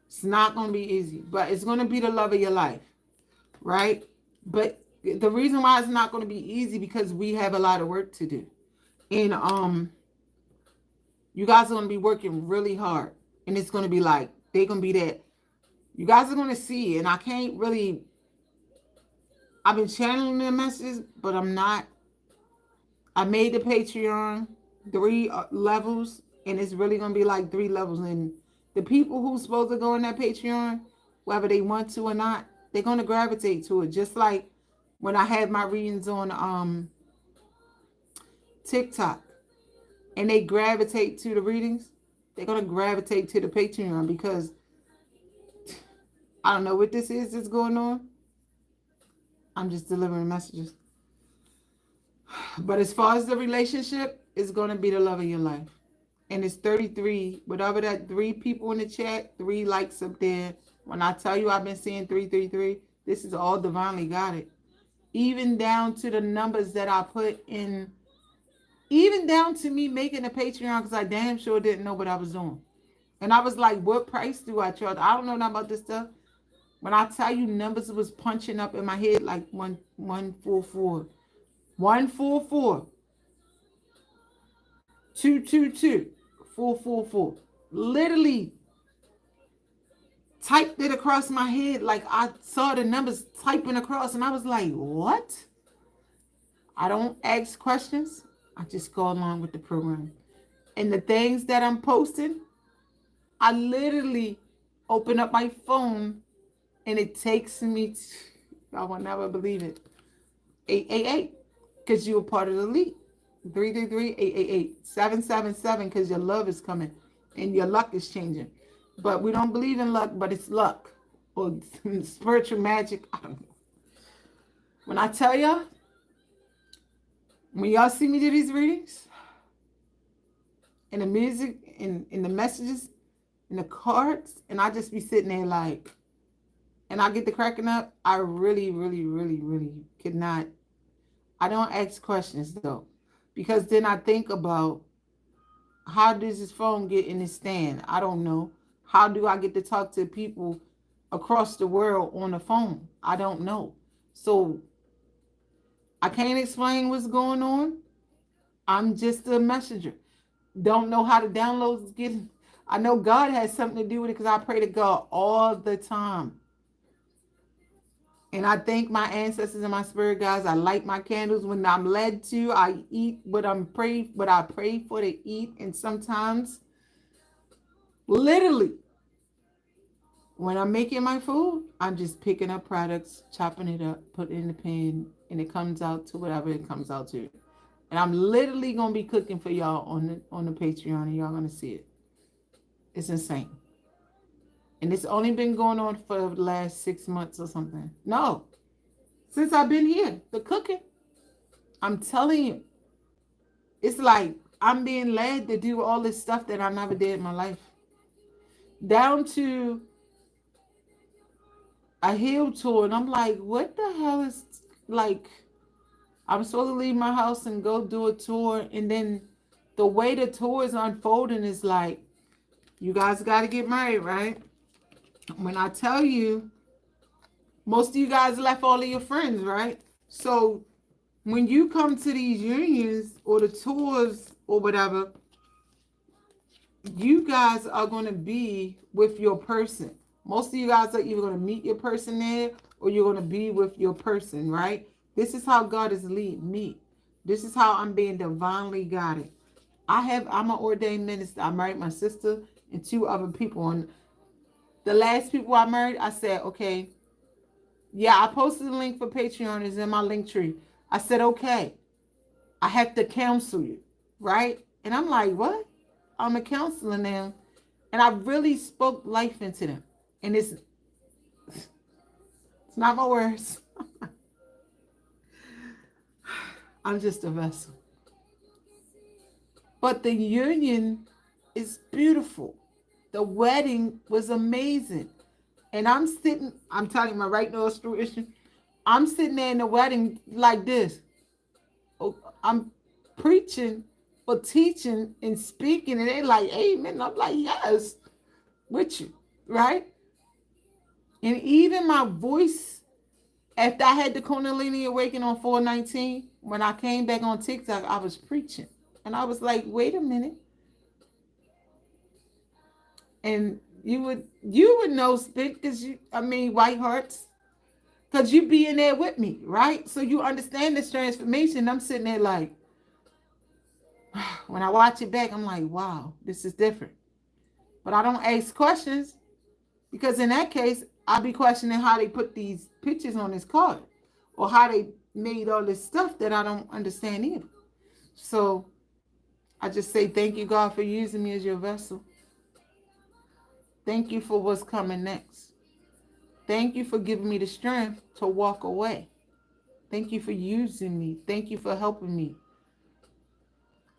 It's not going to be easy, but it's going to be the love of your life, right? But the reason why it's not going to be easy because we have a lot of work to do. And you guys are going to be working really hard. And it's going to be like, they're going to be that. You guys are going to see, and I can't really, I've been channeling the messages, but I'm not. I made the Patreon 3 levels, and it's really going to be like 3 levels. And the people who's supposed to go in that Patreon, whether they want to or not, they're going to gravitate to it. Just like when I had my readings on TikTok, and they gravitate to the readings, they're going to gravitate to the Patreon because I don't know what this is that's going on. I'm just delivering messages. But as far as the relationship, it's going to be the love of your life. And it's 33. Whatever that 3 people in the chat, 3 likes up there. When I tell you I've been seeing 333, this is all divinely guided. Even down to the numbers that I put in. Even down to me making a Patreon because I damn sure didn't know what I was doing. And I was like, what price do I charge? I don't know nothing about this stuff. When I tell you numbers was punching up in my head like 144. 144. 222. 444. Literally typed it across my head like I saw the numbers typing across and I was like, what? I don't ask questions. I just go along with the program. And the things that I'm posting, I literally open up my phone and it takes me to, I will never believe it, 888, because you were part of the elite. 333-888, 777, because your love is coming and your luck is changing. But we don't believe in luck, but it's luck or spiritual magic. I don't know. When I tell y'all, when y'all see me do these readings, and the music, and the messages, and the cards, and I just be sitting there like, and I get the cracking up, I really, really, really, really could not. I don't ask questions though, because then I think about, how does this phone get in this stand? I don't know. How do I get to talk to people across the world on the phone? I don't know. So I can't explain what's going on. I'm just a messenger. Don't know how the downloads get. I know God has something to do with it because I pray to God all the time. And I thank my ancestors and my spirit guides. I light my candles when I'm led to. I eat what I pray for to eat. And sometimes, literally, when I'm making my food, I'm just picking up products, chopping it up, putting it in the pan, and it comes out to whatever it comes out to. And I'm literally gonna be cooking for y'all on the Patreon, and y'all gonna see it. It's insane. And it's only been going on for the last 6 months or something. No, since I've been here, the cooking. I'm telling you, it's like I'm being led to do all this stuff that I never did in my life. Down to a hill tour, and I'm like, what the hell is, like, I'm supposed to leave my house and go do a tour, and then the way the tour is unfolding is like, you guys got to get married, right? When I tell you, most of you guys left all of your friends, right? So when you come to these unions or the tours or whatever, you guys are going to be with your person. Most of you guys are either going to meet your person there or you're going to be with your person, right? This is how God is leading me. This is how I'm being divinely guided. I'm an ordained minister. I married my sister and 2 other people. And the last people I married, I said, okay, yeah, I posted the link for Patreon. It's in my link tree. I said, okay, I have to counsel you, right? And I'm like, what? I'm a counselor now. And I really spoke life into them. And it's not my words. I'm just a vessel. But the union is beautiful. The wedding was amazing. And I'm telling you my right nose through issue. I'm sitting there in the wedding like this. I'm preaching or teaching and speaking, and they like, amen. I'm like, yes, with you, right? And even my voice, after I had the Kundalini Awakening on 4/19, when I came back on TikTok, I was preaching. And I was like, wait a minute. And you would know, Spit, because White Hearts, because you be in there with me, right? So you understand this transformation. I'm sitting there like, when I watch it back, I'm like, wow, this is different. But I don't ask questions, because in that case, I'll be questioning how they put these pictures on this card or how they made all this stuff that I don't understand either. So I just say thank you, God, for using me as your vessel. Thank you for what's coming next. Thank you for giving me the strength to walk away. Thank you for using me. Thank you for helping me.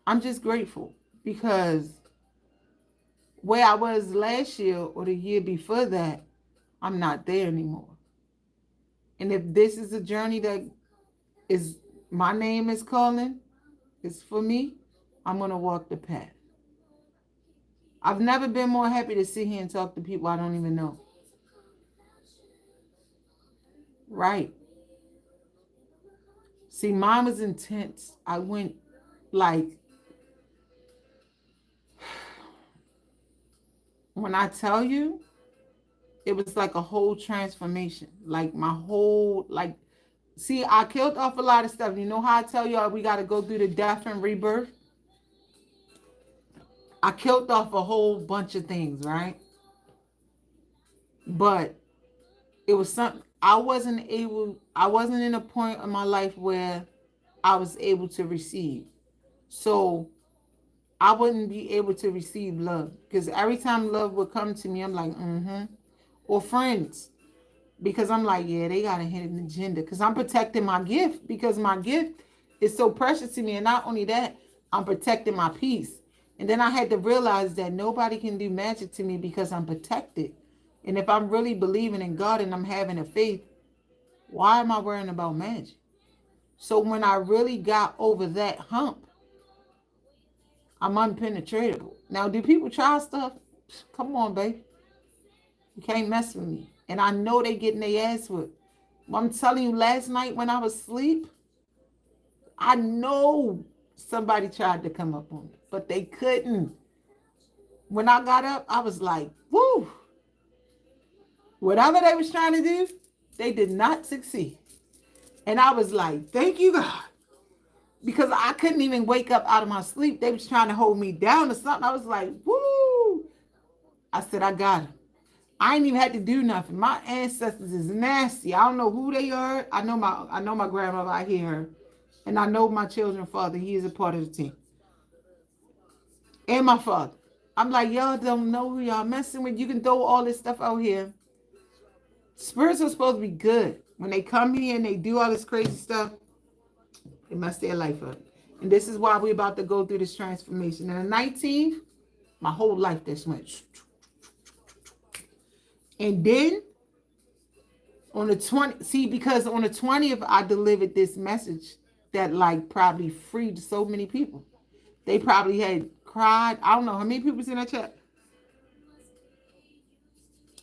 I'm just grateful, because where I was last year or the year before that, I'm not there anymore. And if this is a journey that is my name is calling, it's for me, I'm going to walk the path. I've never been more happy to sit here and talk to people I don't even know. Right. See, mine was intense. I went like, when I tell you, it was like a whole transformation. Like my whole, see, I killed off a lot of stuff. You know how I tell you we got to go through the death and rebirth? I killed off a whole bunch of things, right? But it was something I wasn't in a point in my life where I was able to receive. So I wouldn't be able to receive love, because every time love would come to me, I'm like, or friends, because I'm like, yeah, they got a hidden agenda, because I'm protecting my gift, because my gift is so precious to me. And not only that, I'm protecting my peace. And then I had to realize that nobody can do magic to me because I'm protected. And if I'm really believing in God and I'm having a faith, why am I worrying about magic? So when I really got over that hump, I'm unpenetratable. Now, do people try stuff? Come on, babe. You can't mess with me. And I know they getting their ass whipped. I'm telling you, last night when I was asleep, I know somebody tried to come up on me, but they couldn't. When I got up, I was like, woo. Whatever they was trying to do, they did not succeed. And I was like, thank you, God. Because I couldn't even wake up out of my sleep. They was trying to hold me down or something. I was like, woo. I said, I got him. I ain't even had to do nothing. My ancestors is nasty. I don't know who they are. I know my grandmother. I hear her. And I know my children's father. He is a part of the team. And my father. I'm like, y'all don't know who y'all messing with. You can throw all this stuff out here. Spirits are supposed to be good. When they come here and they do all this crazy stuff, they mess their life up. And this is why we're about to go through this transformation. And the 19th, my whole life just went. And then on the 20th, because on the 20th, I delivered this message that probably freed so many people. They probably had cried. I don't know how many people was in that chat.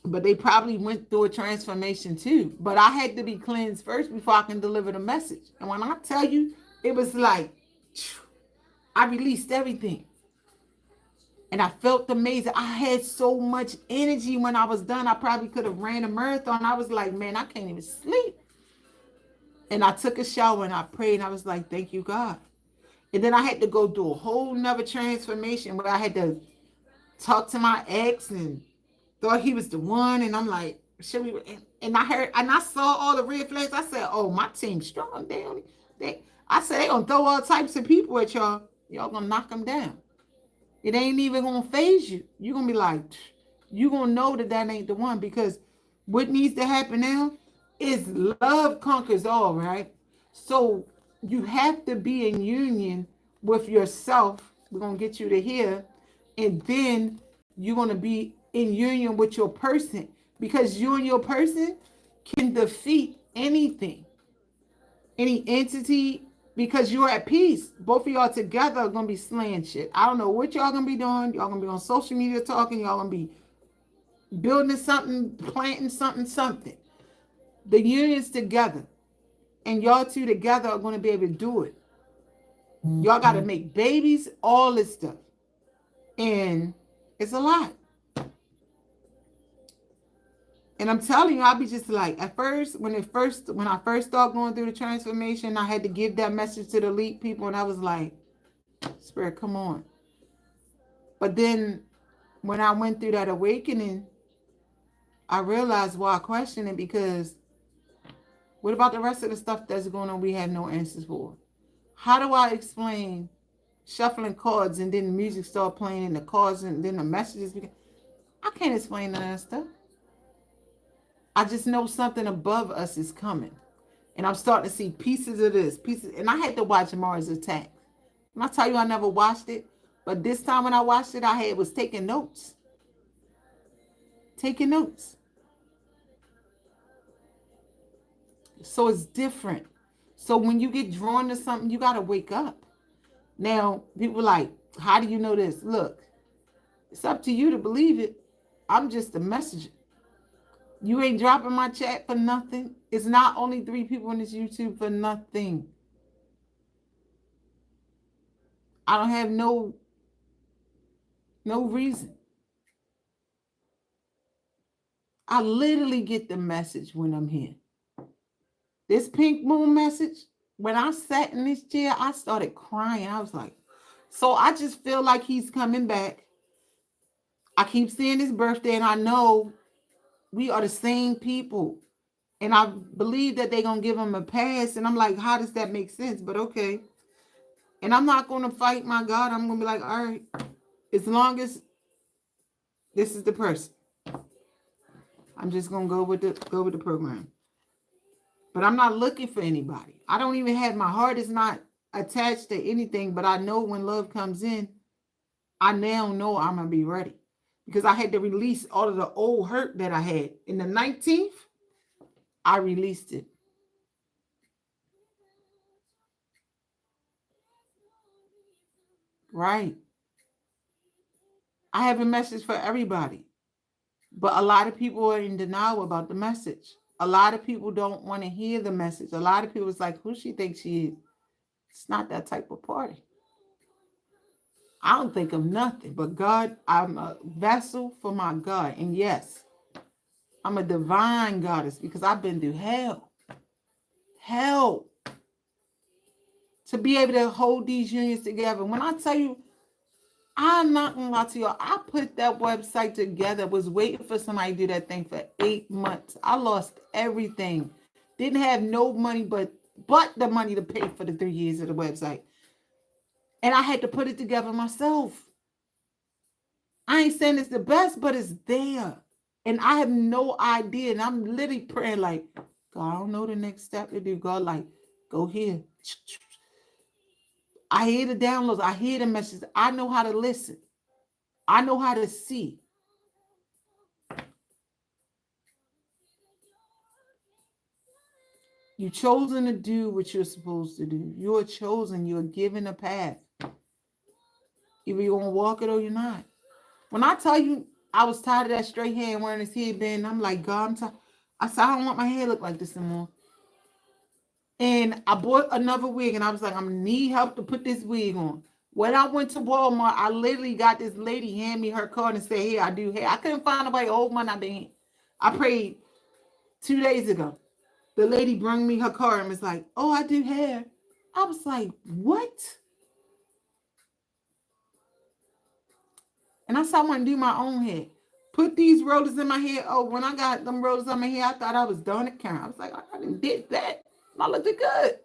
But they probably went through a transformation too. But I had to be cleansed first before I can deliver the message. And when I tell you, it was like, I released everything. And I felt amazing. I had so much energy when I was done. I probably could have ran a marathon. I was like, man, I can't even sleep. And I took a shower and I prayed and I was like, thank you, God. And then I had to go through a whole nother transformation where I had to talk to my ex and thought he was the one. And I'm like, should we? And I heard, and I saw all the red flags. I said, oh, my team's strong. I said, they gonna throw all types of people at y'all. Y'all gonna knock them down. It ain't even gonna phase you. You're gonna be like, you gonna know that ain't the one, because what needs to happen now is love conquers all, right? So you have to be in union with yourself. We're gonna get you to here, and then you're gonna be in union with your person, because you and your person can defeat anything, any entity, because you're at peace. Both of y'all together are gonna be slaying shit. I don't know what y'all gonna be doing. Y'all gonna be on social media talking. Y'all gonna be building something, planting something. The union's together, and y'all two together are gonna be able to do it. Y'all gotta make babies, all this stuff, and it's a lot. And I'm telling you, I'll be just like, at first, when I first started going through the transformation, I had to give that message to the elite people, and I was like, Spirit, come on. But then when I went through that awakening, I realized why I questioned it, because what about the rest of the stuff that's going on we have no answers for? How do I explain shuffling cards and then the music start playing and the cards and then the messages? I can't explain none of that stuff. I just know something above us is coming. And I'm starting to see pieces of this, pieces. And I had to watch Mars Attack. And I tell you, I never watched it. But this time when I watched it, I was taking notes. Taking notes. So it's different. So when you get drawn to something, you got to wake up. Now, people are like, how do you know this? Look, it's up to you to believe it. I'm just a messenger. You ain't dropping my chat for nothing. It's not only 3 people on this YouTube for nothing. I don't have no reason. I literally get the message when I'm here. This pink moon message, when I sat in this chair, I started crying. I was like, so I just feel like he's coming back. I keep seeing his birthday, and I know we are the same people. And I believe that they're going to give him a pass. And I'm like, how does that make sense? But okay. And I'm not going to fight my God. I'm going to be like, all right, as long as this is the person, I'm just going to go with the program. But I'm not looking for anybody. I don't even have, my heart is not attached to anything, but I know when love comes in, I now know I'm going to be ready. Because I had to release all of the old hurt that I had. In the 19th, I released it. Right. I have a message for everybody. But a lot of people are in denial about the message. A lot of people don't want to hear the message. A lot of people is like, who she thinks she is? It's not that type of party. I don't think of nothing but God. I'm a vessel for my God. And yes, I'm a divine goddess because I've been through hell. Hell. To be able to hold these unions together. When I tell you, I'm not going to lie to y'all. I put that website together, was waiting for somebody to do that thing for 8 months. I lost everything. Didn't have no money but the money to pay for the 3 years of the website. And I had to put it together myself. I ain't saying it's the best, but it's there. And I have no idea. And I'm literally praying like, God, I don't know the next step to do. God, like, go here. I hear the downloads. I hear the messages. I know how to listen. I know how to see. You're chosen to do what you're supposed to do. You're chosen. You're given a path. Either you're going to walk it or you're not. When I tell you I was tired of that straight hair and wearing this headband, I'm like, God, I'm tired. I said, I don't want my hair to look like this anymore. And I bought another wig and I was like, I'm going to need help to put this wig on. When I went to Walmart, I literally got this lady hand me her card and say, "Here, I do hair." I couldn't find nobody old money I did. I prayed 2 days ago. The lady brought me her card and was like, "Oh, I do hair." I was like, "What?" And I said, "I want to do my own hair. Put these rollers in my hair." Oh, when I got them rollers on my hair, I thought I was done at camp. I was like, "I didn't did that. I looked good."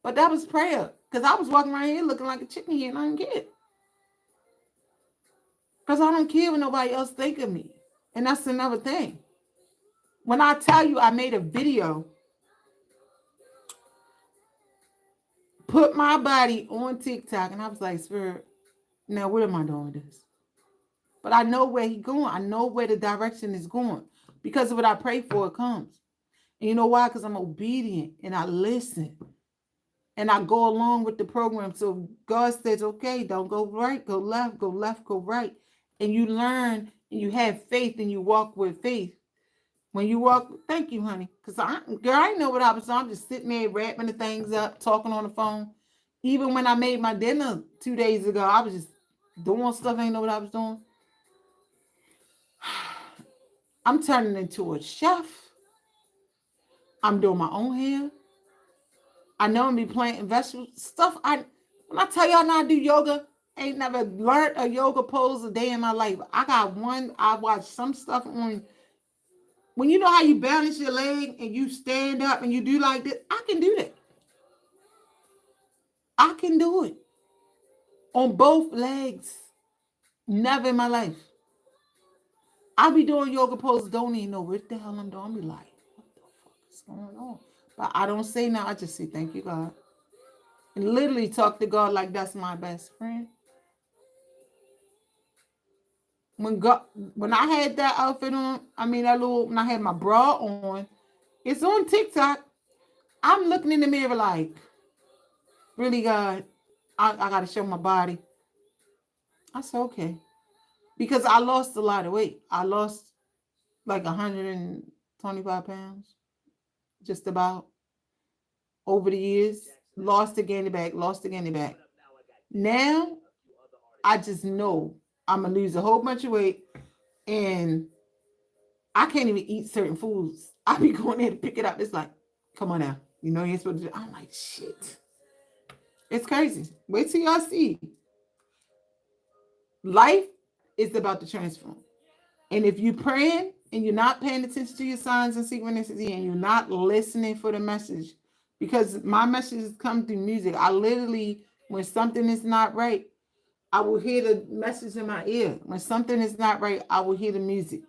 But that was prayer. Because I was walking around here looking like a chicken head and I didn't get it. Because I don't care what nobody else think of me. And that's another thing. When I tell you I made a video, put my body on TikTok, and I was like, Spirit, now what am I doing with this? But I know where he's going. I know where the direction is going. Because of what I pray for, it comes. And you know why? Because I'm obedient and I listen. And I go along with the program. So God says, okay, don't go right, go left, go left, go right. And you learn and you have faith and you walk with faith. When you walk, thank you, honey. Because I didn't know what I was doing. I'm just sitting there wrapping the things up, talking on the phone. Even when I made my dinner 2 days ago, I was just doing stuff. I didn't know what I was doing. I'm turning into a chef. I'm doing my own hair. I know I'm be planting vegetables. Stuff when I tell y'all now I do yoga, ain't never learned a yoga pose a day in my life. I got one, I watch some stuff on when you know how you balance your leg and you stand up and you do like this. I can do that. I can do it. On both legs. Never in my life. I be doing yoga poses, don't even know what the hell I'm doing. I be like, what the fuck is going on? But I don't say now, I just say, thank you, God. And literally talk to God like that's my best friend. When I had that outfit on, when I had my bra on, it's on TikTok. I'm looking in the mirror like, really, God, I got to show my body. I said, okay. Because I lost a lot of weight. I lost like 125 pounds, just about, over the years. Lost again, back, lost again, back. Now, I just know I'm going to lose a whole bunch of weight and I can't even eat certain foods. I be going there to pick it up. It's like, come on now. You know you're supposed to do. I'm like, shit. It's crazy. Wait till y'all see. Life is about to transform. And if you're praying and you're not paying attention to your signs and synchronicity and you're not listening for the message, because my messages come through music. I literally, when something is not right, I will hear the message in my ear. When something is not right, I will hear the music.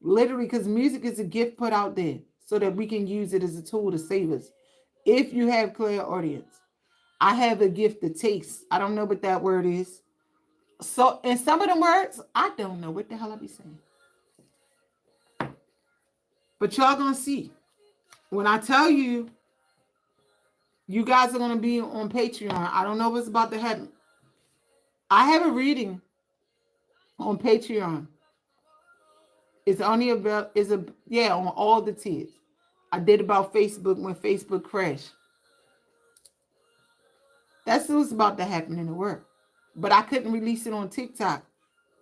Literally, because music is a gift put out there so that we can use it as a tool to save us. If you have clear audience, I have a gift of taste. I don't know what that word is. So, in some of the words, I don't know what the hell I be saying. But y'all gonna see. When I tell you, you guys are gonna be on Patreon. I don't know what's about to happen. I have a reading on Patreon. It's only about on all the tiers. I did about Facebook when Facebook crashed. That's what's about to happen in the world. But I couldn't release it on TikTok.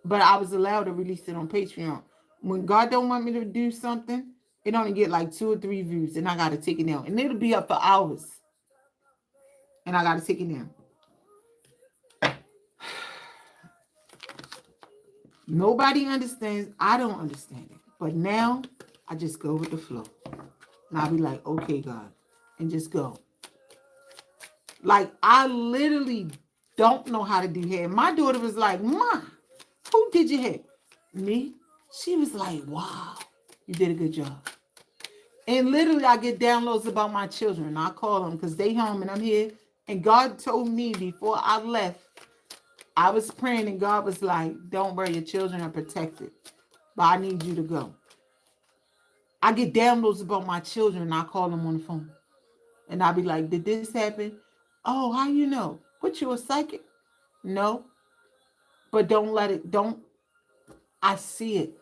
But I was allowed to release it on Patreon. When God don't want me to do something, it only get like 2 or 3 views, and I gotta take it down. And it'll be up for hours. And I gotta take it down. Nobody understands. I don't understand it. But now I just go with the flow. And I'll be like, okay, God. And just go. Like, I literally don't know how to do hair. My daughter was like, Ma, who did your hair? Me? She was like, wow, you did a good job. And literally, I get downloads about my children. I call them because they home and I'm here. And God told me before I left, I was praying and God was like, don't worry, your children are protected. But I need you to go. I get downloads about my children and I call them on the phone. And I'll be like, did this happen? Oh, how you know? What, you a psychic? No. But I see it.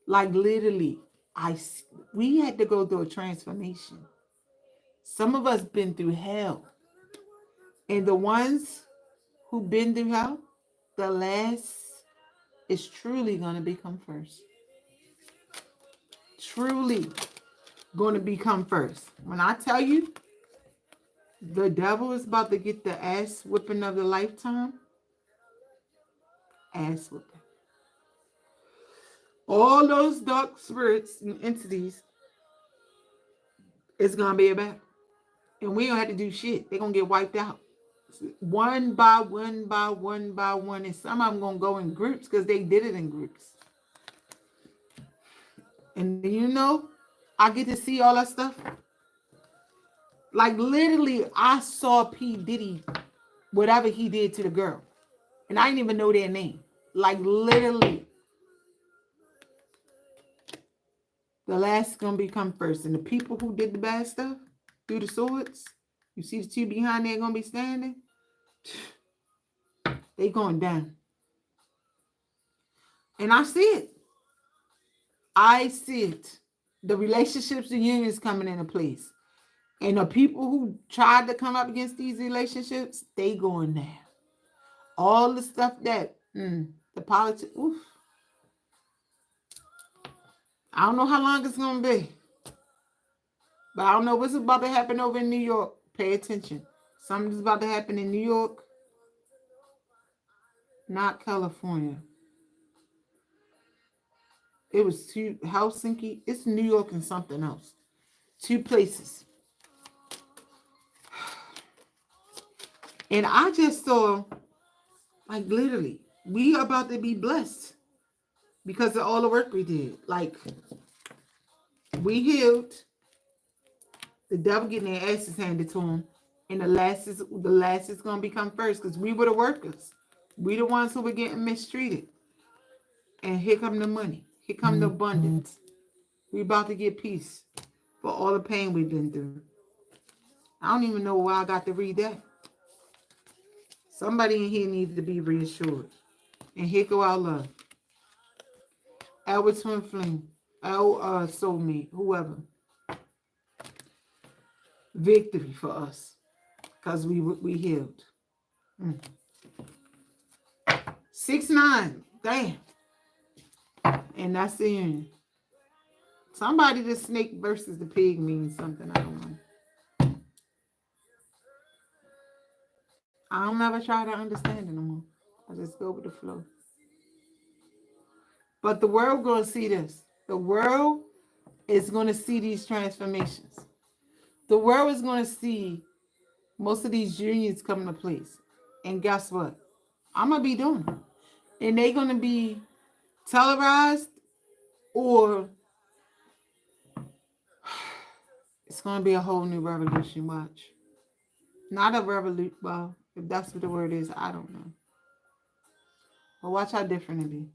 Like literally, we had to go through a transformation. Some of us been through hell. And the ones who been through hell, the last is truly going to become first. Truly going to become first. When I tell you, the devil is about to get the ass whipping of the lifetime, ass whipping. All those dark spirits and entities is going to be about. And we don't have to do shit. They're going to get wiped out. One by one by one by one. And some of them going to go in groups because they did it in groups. And you know, I get to see all that stuff. Like literally, I saw P. Diddy, whatever he did to the girl. And I didn't even know their name. Like literally. The last is going to become first. And the people who did the bad stuff through the swords, you see the two behind there going to be standing? They going down. And I see it. I see it. The relationships and unions coming into place. And the people who tried to come up against these relationships, they going there. All the stuff that, the politics, oof. I don't know how long it's going to be. But I don't know what's about to happen over in New York. Pay attention. Something's about to happen in New York, not California. It was two, Helsinki. It's New York and something else. Two places. And I just saw, like literally, we are about to be blessed because of all the work we did. Like, we healed. The devil getting their asses handed to him. And the last is going to become first because we were the workers. We the ones who were getting mistreated. And here come the money. Here come the abundance. We about to get peace for all the pain we've been through. I don't even know why I got to read that. Somebody in here needs to be reassured. And here go our love. Our twin flame. Our soulmate. Whoever. Victory for us. Because we healed. 6-9. Damn. And that's the end. Somebody, the snake versus the pig means something. I don't know. I don't ever try to understand it no more. I just go with the flow. But the world going to see this. The world is going to see these transformations. The world is going to see most of these unions come into place. And guess what? I'm going to be doing it. And they're going to be televised or it's going to be a whole new revolution. Watch. Not a revolution. Well, if that's what the word is, I don't know. But watch how different it be.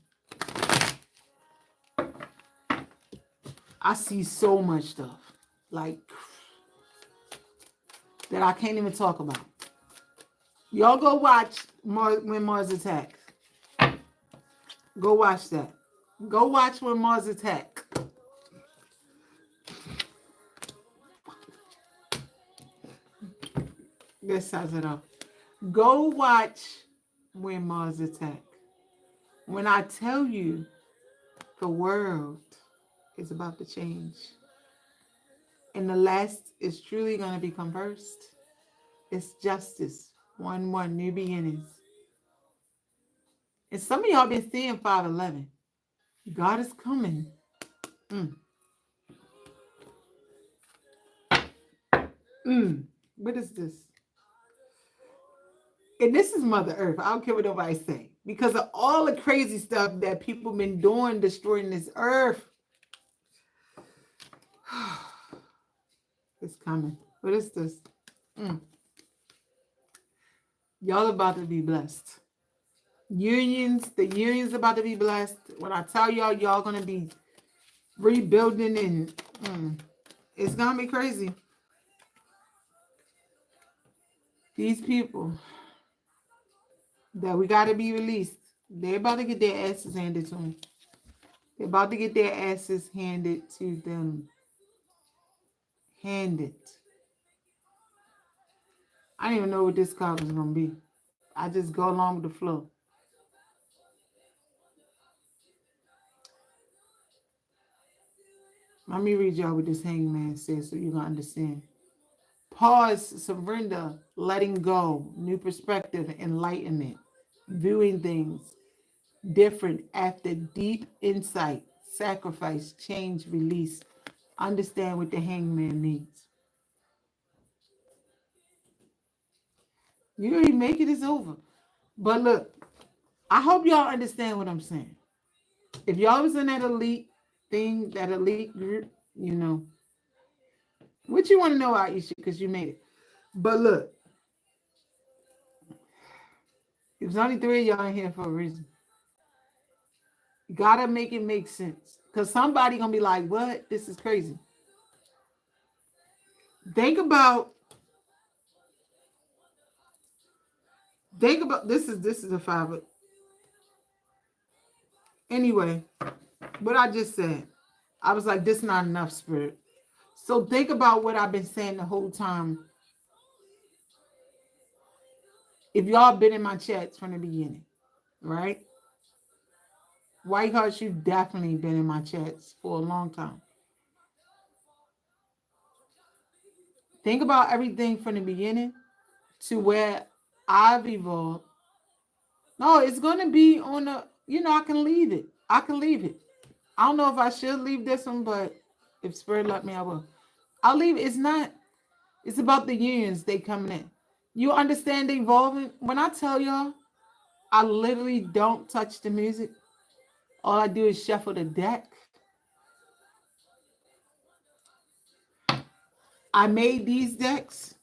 I see so much stuff. Like, that I can't even talk about. Y'all go watch When Mars Attacks. Go watch that. Go watch When Mars Attack. This says it all. Go watch When Mars Attack. When I tell you the world is about to change. And the last is truly going to become first. It's justice. 1-1, new beginnings. And some of y'all been seeing 511. God is coming. What is this? And this is Mother Earth. I don't care what nobody say. Because of all the crazy stuff that people been doing, destroying this earth. It's coming. What is this? Y'all about to be blessed. The unions about to be blessed. When I tell y'all, y'all gonna be rebuilding and it's gonna be crazy. These people that we gotta be released, they're about to get their asses handed to them. They're about to get their asses handed to them. Handed. I didn't even know what this card was gonna be. I just go along with the flow. Let me read y'all what this hangman says so you can understand. Pause, surrender, letting go, new perspective, enlightenment, viewing things different after deep insight, sacrifice, change, release. Understand what the hangman means. You ain't make it, it's over. But look, I hope y'all understand what I'm saying. If y'all was in that elite thing, that elite group, you know, what you want to know, Aisha, because you made it. But look, there's only three of y'all in here for a reason. You gotta make it make sense. Because somebody gonna be like, what? This is crazy. Think about this is a five. But anyway, what I just said, I was like, this is not enough, spirit. So think about what I've been saying the whole time. If y'all been in my chats from the beginning, right? White Hearts, you've definitely been in my chats for a long time. Think about everything from the beginning to where I've evolved. No, it's going to be on the, I can leave it. I can leave it. I don't know if I should leave this one, but if Spirit let me, I will. I'll leave it. It's about the unions they coming in. You understand the evolving? When I tell y'all, I literally don't touch the music. All I do is shuffle the deck. I made these decks.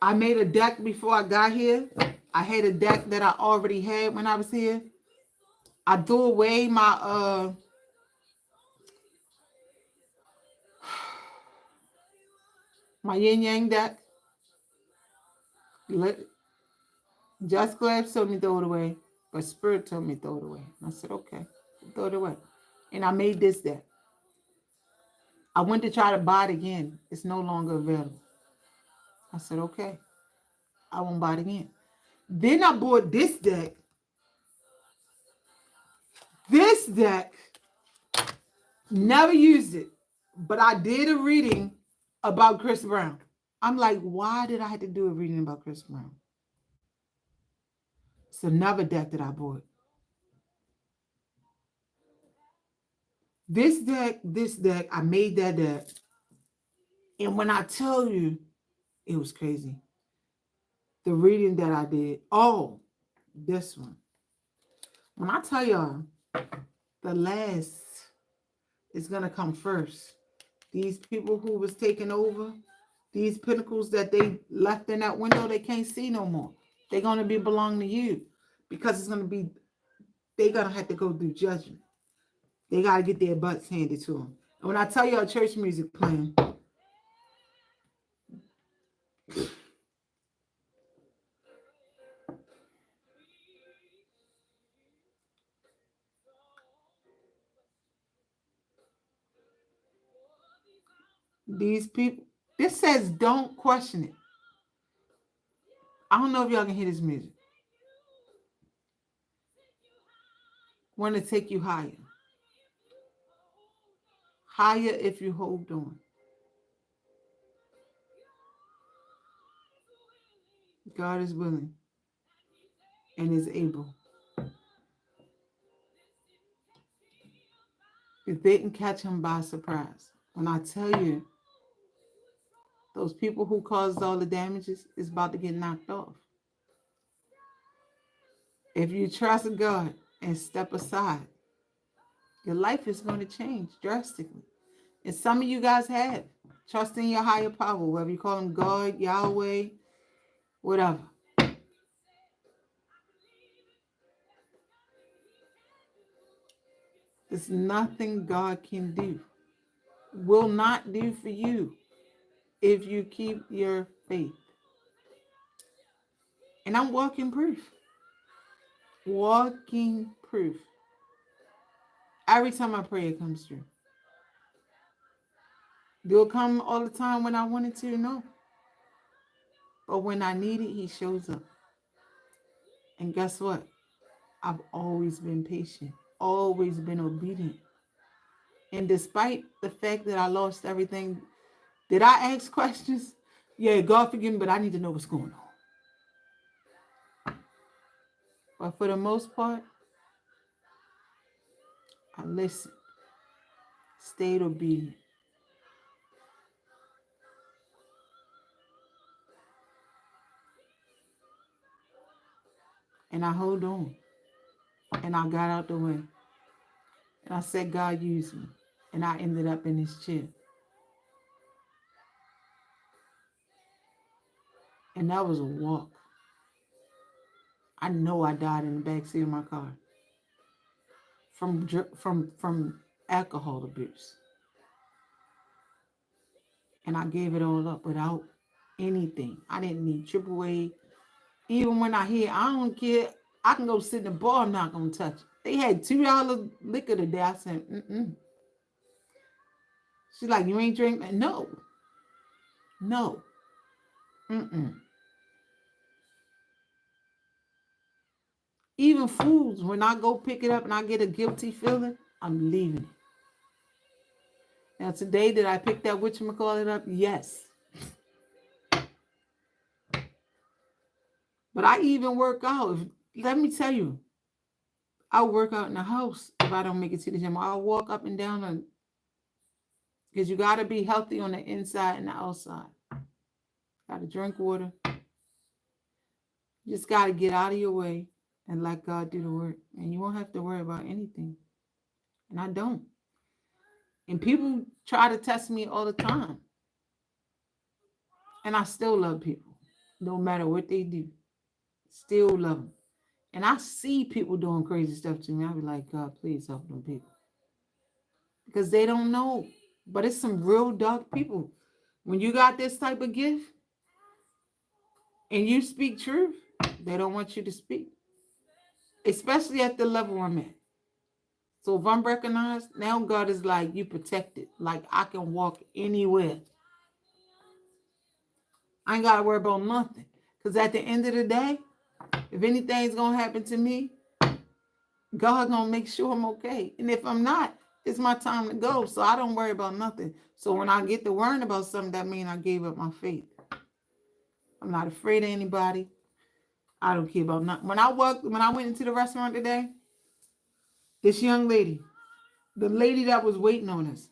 I made a deck before I got here. I had a deck that I already had when I was here. I threw away my yin yang deck. Just Glad told me throw it away, but Spirit told me throw it away. I said, okay, throw it away. And I made this deck. I went to try to buy it again. It's no longer available. I said, okay, I won't buy it again. Then I bought this deck. This deck, never used it, but I did a reading about Chris Brown. I'm like, why did I have to do a reading about Chris Brown? It's another deck that I bought. This deck, I made that deck. And when I tell you, it was crazy. The reading that I did. Oh, this one. When I tell y'all, the last is going to come first. These people who was taking over, these pinnacles that they left in that window, they can't see no more. They're going to be belong to you because it's going to be, they're going to have to go through judgment. They got to get their butts handed to them. And when I tell y'all church music playing, these people, this says don't question it. I don't know if y'all can hear this music. Want to take you higher. Higher if you hold on. God is willing and is able. If they can catch him by surprise. When I tell you, those people who caused all the damages is about to get knocked off. If you trust God and step aside, your life is going to change drastically. And some of you guys have. Trust in your higher power, whether you call him God, Yahweh, whatever. There's nothing God can do, will not do for you if you keep your faith. And I'm walking proof. Walking proof. Every time I pray, it comes through. Do it come all the time when I wanted to? No. But when I need it, he shows up. And guess what? I've always been patient, always been obedient. And despite the fact that I lost everything, did I ask questions? Yeah, God forgive me, but I need to know what's going on. But for the most part, I listened, stayed obedient. And I hold on. And I got out the way. And I said, God used me. And I ended up in his chair. And that was a walk. I know I died in the backseat of my car from alcohol abuse. And I gave it all up without anything. I didn't need AAA. Even when I hear, I don't care. I can go sit in the bar. I'm not going to touch it. They had $2 liquor today. I said, mm-mm. She's like, you ain't drinking? No. No. Mm-mm. Even foods, when I go pick it up and I get a guilty feeling, I'm leaving it. Now, today, did I pick that whatchamacallit up? Yes. But I even work out. Let me tell you, I'll work out in the house if I don't make it to the gym. I'll walk up and down because you got to be healthy on the inside and the outside. Got to drink water. You just got to get out of your way and let God do the work. And you won't have to worry about anything. And I don't. And people try to test me all the time. And I still love people, no matter what they do. Still love them. And I see people doing crazy stuff to me. I'll be like, God, please help them people. Because they don't know. But it's some real dark people. When you got this type of gift and you speak truth, they don't want you to speak. Especially at the level I'm at. So if I'm recognized, now God is like, you protected. Like I can walk anywhere. I ain't got to worry about nothing. Because at the end of the day, if anything's going to happen to me, God going to make sure I'm okay. And if I'm not, it's my time to go. So I don't worry about nothing. So when I get to worrying about something, that means I gave up my faith. I'm not afraid of anybody. I don't care about nothing. When I went into the restaurant today, this young lady, the lady that was waiting on us,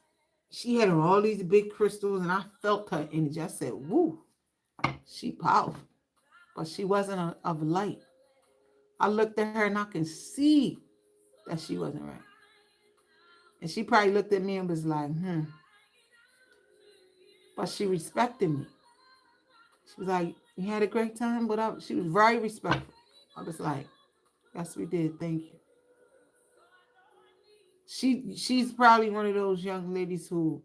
she had on all these big crystals and I felt her energy. I said, woo, she powerful. But she wasn't of light. I looked at her and I can see that she wasn't right. And she probably looked at me and was like, But she respected me. She was like, you had a great time? Whatever. She was very respectful. I was like, yes, we did. Thank you. She's probably one of those young ladies who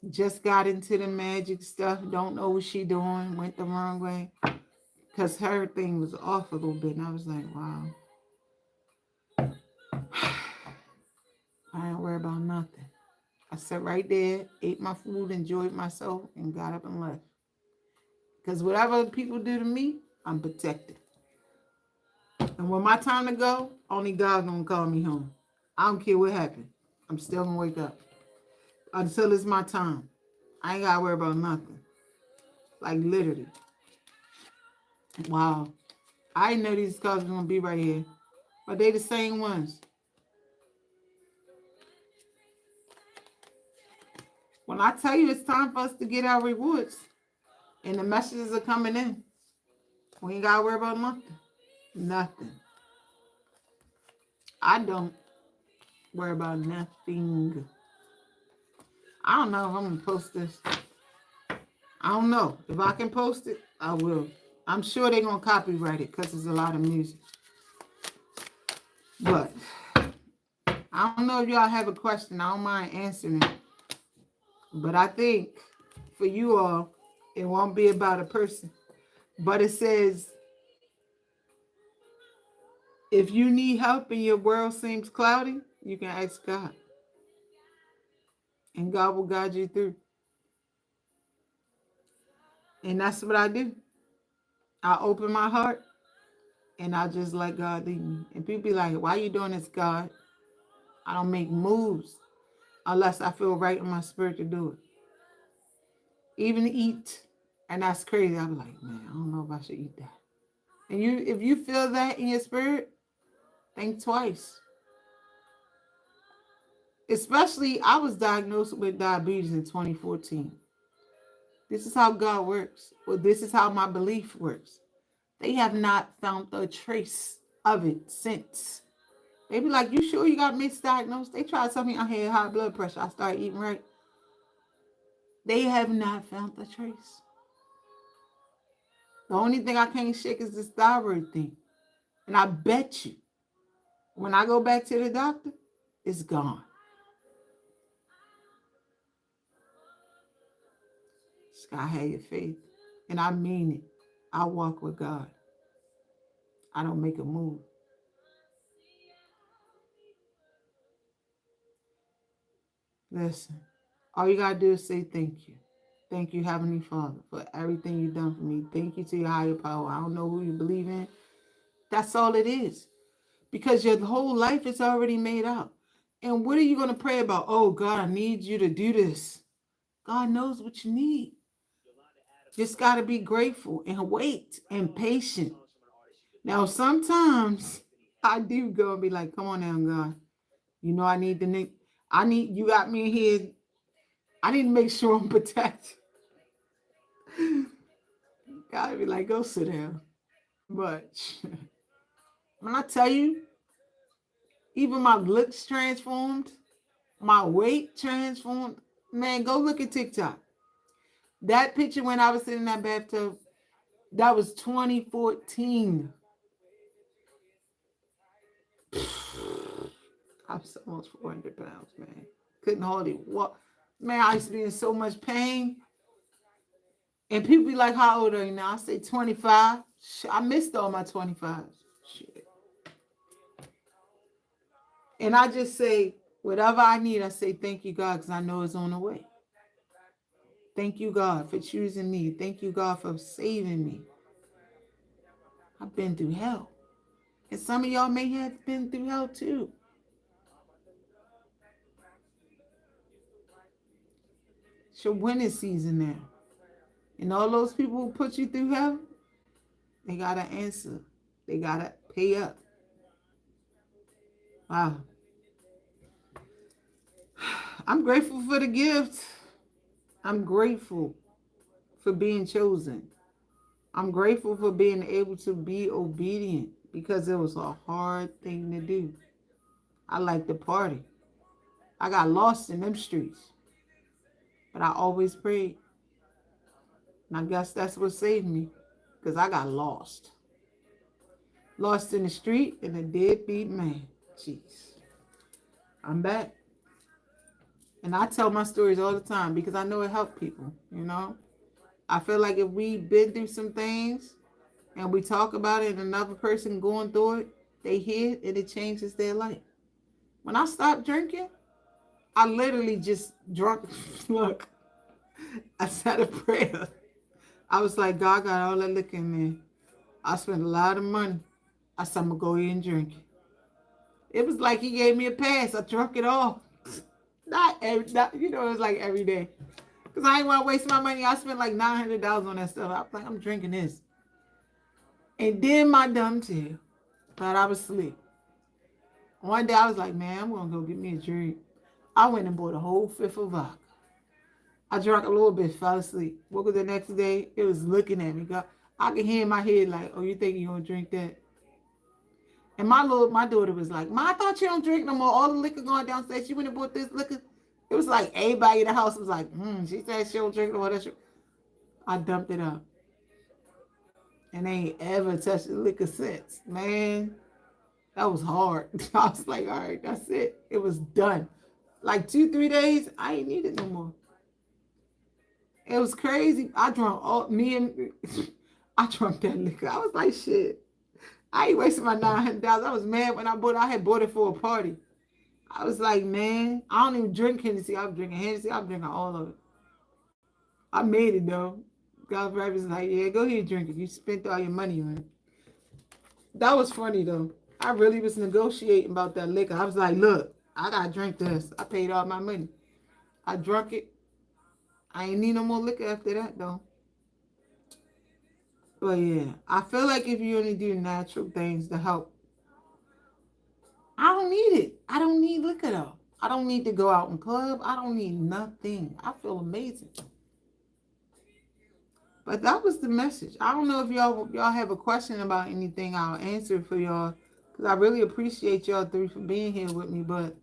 just got into the magic stuff, don't know what she doing, went the wrong way. Because her thing was off a little bit. And I was like, wow. I ain't worry about nothing. I sat right there, ate my food, enjoyed myself, and got up and left. Because whatever people do to me, I'm protected. And when my time to go, only God's going to call me home. I don't care what happened. I'm still going to wake up. Until it's my time. I ain't got to worry about nothing. Like literally. Wow. I didn't know these cars were going to be right here. But they the same ones. When I tell you it's time for us to get our rewards, and the messages are coming in, we ain't got to worry about nothing. Nothing. I don't worry about nothing. I don't know if I'm going to post this. I don't know. If I can post it, I will. I'm sure they're going to copyright it because there's a lot of music. But I don't know if y'all have a question. I don't mind answering it. But I think for you all, it won't be about a person. But it says, if you need help and your world seems cloudy, you can ask God. And God will guide you through. And that's what I do. I open my heart and I just let God lead me. And people be like, why you doing this, God? I don't make moves unless I feel right in my spirit to do it. Even eat. And that's crazy. I'm like, man, I don't know if I should eat that. And if you feel that in your spirit, think twice. Especially, I was diagnosed with diabetes in 2014. This is how God works. Well, this is how my belief works. They have not found a trace of it since. They be like, you sure you got misdiagnosed? They tried to tell me I had high blood pressure. I started eating right. They have not found the trace. The only thing I can't shake is this thyroid thing. And I bet you, when I go back to the doctor, it's gone. Just gotta have your faith. And I mean it. I walk with God. I don't make a move. Listen, all you gotta do is say thank you. Thank you, Heavenly Father, for everything you've done for me. Thank you to your higher power. I don't know who you believe in. That's all it is. Because your whole life is already made out. And what are you going to pray about? Oh, God, I need you to do this. God knows what you need. Just got to be grateful and wait and patient. Now, sometimes I do go and be like, come on now, God. You know I need you got me in here. I need to make sure I'm protected. Gotta be like, go sit down. But when I tell you, even my looks transformed, my weight transformed. Man, go look at TikTok. That picture when I was sitting in that bathtub, that was 2014. I was almost 400 pounds, man. Couldn't hardly walk. Man, I used to be in so much pain. And people be like, how old are you now? I say 25. I missed all my 25s. Shit. And I just say, whatever I need, I say, thank you, God, because I know it's on the way. Thank you, God, for choosing me. Thank you, God, for saving me. I've been through hell. And some of y'all may have been through hell too. It's your winning season now. And all those people who put you through hell, they got to answer. They got to pay up. Wow. I'm grateful for the gift. I'm grateful for being chosen. I'm grateful for being able to be obedient because it was a hard thing to do. I like to party. I got lost in them streets. But I always prayed. And I guess that's what saved me because I got lost. Lost in the street and a deadbeat man. Jeez. I'm back. And I tell my stories all the time because I know it helped people, you know. I feel like if we've been through some things and we talk about it and another person going through it, they hear it and it changes their life. When I stopped drinking, I literally just drunk. Look, I said a prayer. I was like, God got all that liquor in me. I spent a lot of money. I said, I'm going to go in and drink it. It was like he gave me a pass. I drunk it all. Not, it was like every day. Because I didn't want to waste my money. I spent like $900 on that stuff. I was like, I'm drinking this. And then my dumb tail thought I was asleep. One day I was like, man, I'm going to go get me a drink. I went and bought a whole fifth of vodka. I drank a little bit, fell asleep. Woke up the next day, it was looking at me. God, I could hear in my head like, oh, you think you're going to drink that? And my daughter was like, Ma, I thought you don't drink no more. All the liquor going downstairs. She went and bought this liquor. It was like everybody in the house was like, she said she don't drink no more. I dumped it out. And they ain't ever touched the liquor since. Man, that was hard. I was like, all right, that's it. It was done. Like 2-3 days, I ain't need it no more. It was crazy. I drank I drank that liquor. I was like, shit. I ain't wasting my $900. I was mad when I had bought it for a party. I was like, man, I don't even drink Hennessy. I'm drinking Hennessy. I'm drinking all of it. I made it though. God's was like, yeah, go ahead, drink it. You spent all your money on it. That was funny though. I really was negotiating about that liquor. I was like, look, I gotta drink this. I paid all my money. I drunk it. I ain't need no more liquor after that though. But yeah, I feel like if you only do natural things to help, I don't need it. I don't need liquor though. I don't need to go out and club. I don't need nothing. I feel amazing. But that was the message. I don't know if y'all have a question about anything. I'll answer for y'all because I really appreciate y'all three for being here with me. But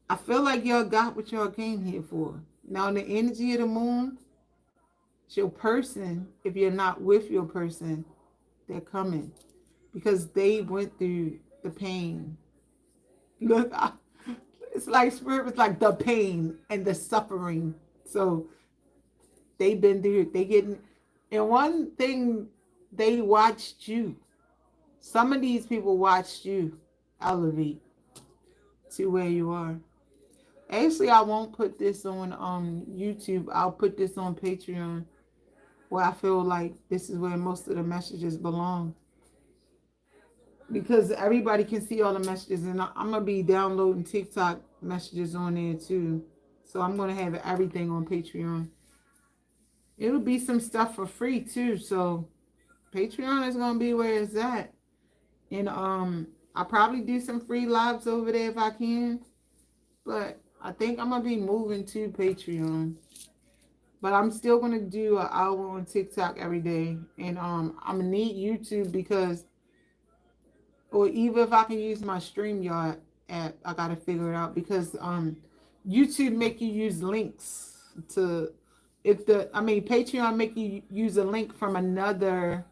I feel like y'all got what y'all came here for. Now, the energy of the moon, it's your person. If you're not with your person, they're coming because they went through the pain. Look, it's like spirit was like the pain and the suffering. So they've been through it. They getting, and one thing, they watched you. Some of these people watched you elevate to where you are. Actually, I won't put this on YouTube. I'll put this on Patreon, where I feel like this is where most of the messages belong. Because everybody can see all the messages, and I'm gonna be downloading TikTok messages on there too. So I'm gonna have everything on Patreon. It'll be some stuff for free too. So Patreon is gonna be where it's at. And I'll probably do some free lives over there if I can. But I think I'm gonna be moving to Patreon. But I'm still gonna do an hour on TikTok every day. And I'm gonna need YouTube because, or even if I can use my StreamYard app, I gotta figure it out because YouTube make you use links to, Patreon make you use a link from another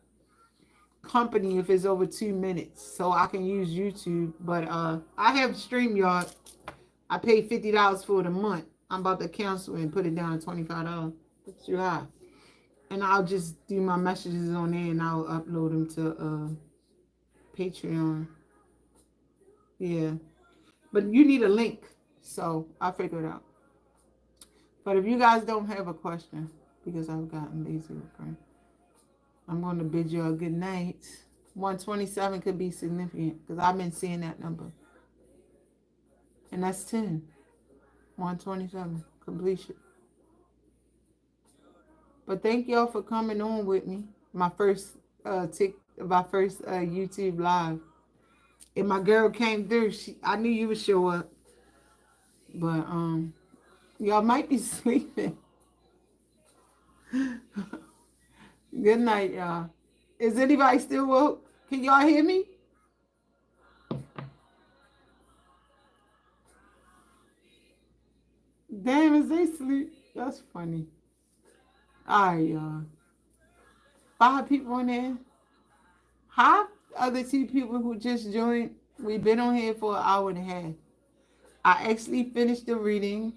company if it's over 2 minutes, so I can use YouTube. But I have StreamYard. I paid $50 for it a month. I'm about to cancel it and put it down to $25. It's too high. And I'll just do my messages on there and I'll upload them to Patreon. Yeah. But you need a link. So I'll figure it out. But if you guys don't have a question, because I've gotten lazy with her, I'm going to bid you a good night. 127 could be significant because I've been seeing that number. And that's 10. 127. Completion. But thank y'all for coming on with me. My first YouTube live. And my girl came through. I knew you would show up. But y'all might be sleeping. Good night, y'all. Is anybody still woke? Can y'all hear me? Damn, is they sleep? That's funny. All right, y'all. 5 people in there. Hi, other 2 people who just joined. We've been on here for an hour and a half. I actually finished the reading.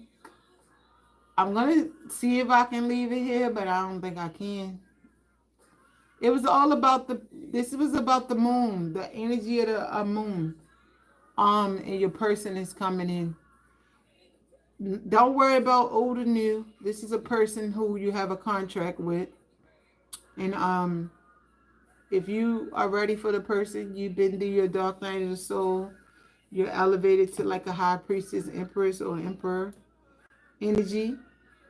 I'm going to see if I can leave it here, but I don't think I can. It was all about this was about the moon, the energy of the moon. And your person is coming in. Don't worry about old or new. This is a person who you have a contract with. And if you are ready for the person, you've been through your dark night of the soul. You're elevated to like a high priestess, empress, or emperor energy.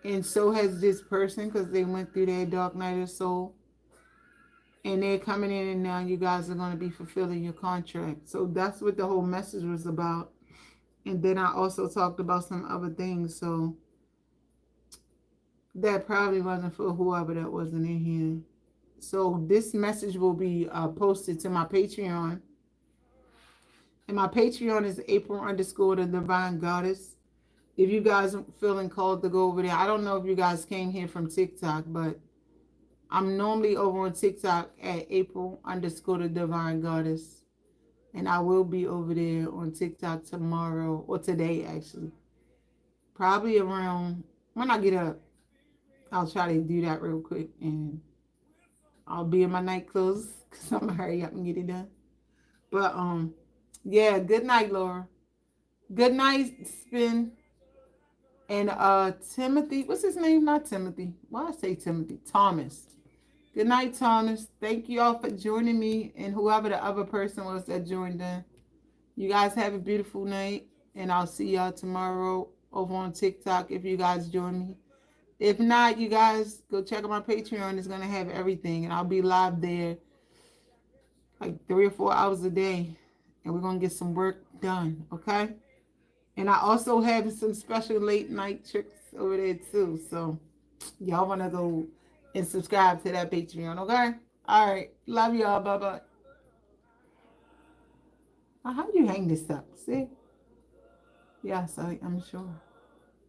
And so has this person because they went through their dark night of the soul. And they're coming in, and now you guys are going to be fulfilling your contract. So that's what the whole message was about. And then I also talked about some other things. So that probably wasn't for whoever that wasn't in here. So this message will be posted to my Patreon. And my Patreon is April_ the Divine Goddess. If you guys are feeling called to go over there, I don't know if you guys came here from TikTok, but I'm normally over on TikTok at April_ the Divine Goddess. And I will be over there on TikTok tomorrow, or today actually. Probably around, when I get up, I'll try to do that real quick. And I'll be in my night clothes because I'm going to hurry up and get it done. But, yeah, good night, Laura. Good night, Spin. And Timothy, what's his name? Not Timothy. Why I say Timothy? Thomas. Good night, Thomas. Thank you all for joining me, and whoever the other person was that joined in. You guys have a beautiful night, and I'll see y'all tomorrow over on TikTok if you guys join me. If not, you guys go check out my Patreon. It's gonna have everything, and I'll be live there like 3 or 4 hours a day, and we're gonna get some work done. Okay. And I also have some special late night tricks over there too. So y'all wanna go and subscribe to that Patreon, okay? All right. Love y'all. Bye bye. How do you hang this up? See? Yes, I'm sure.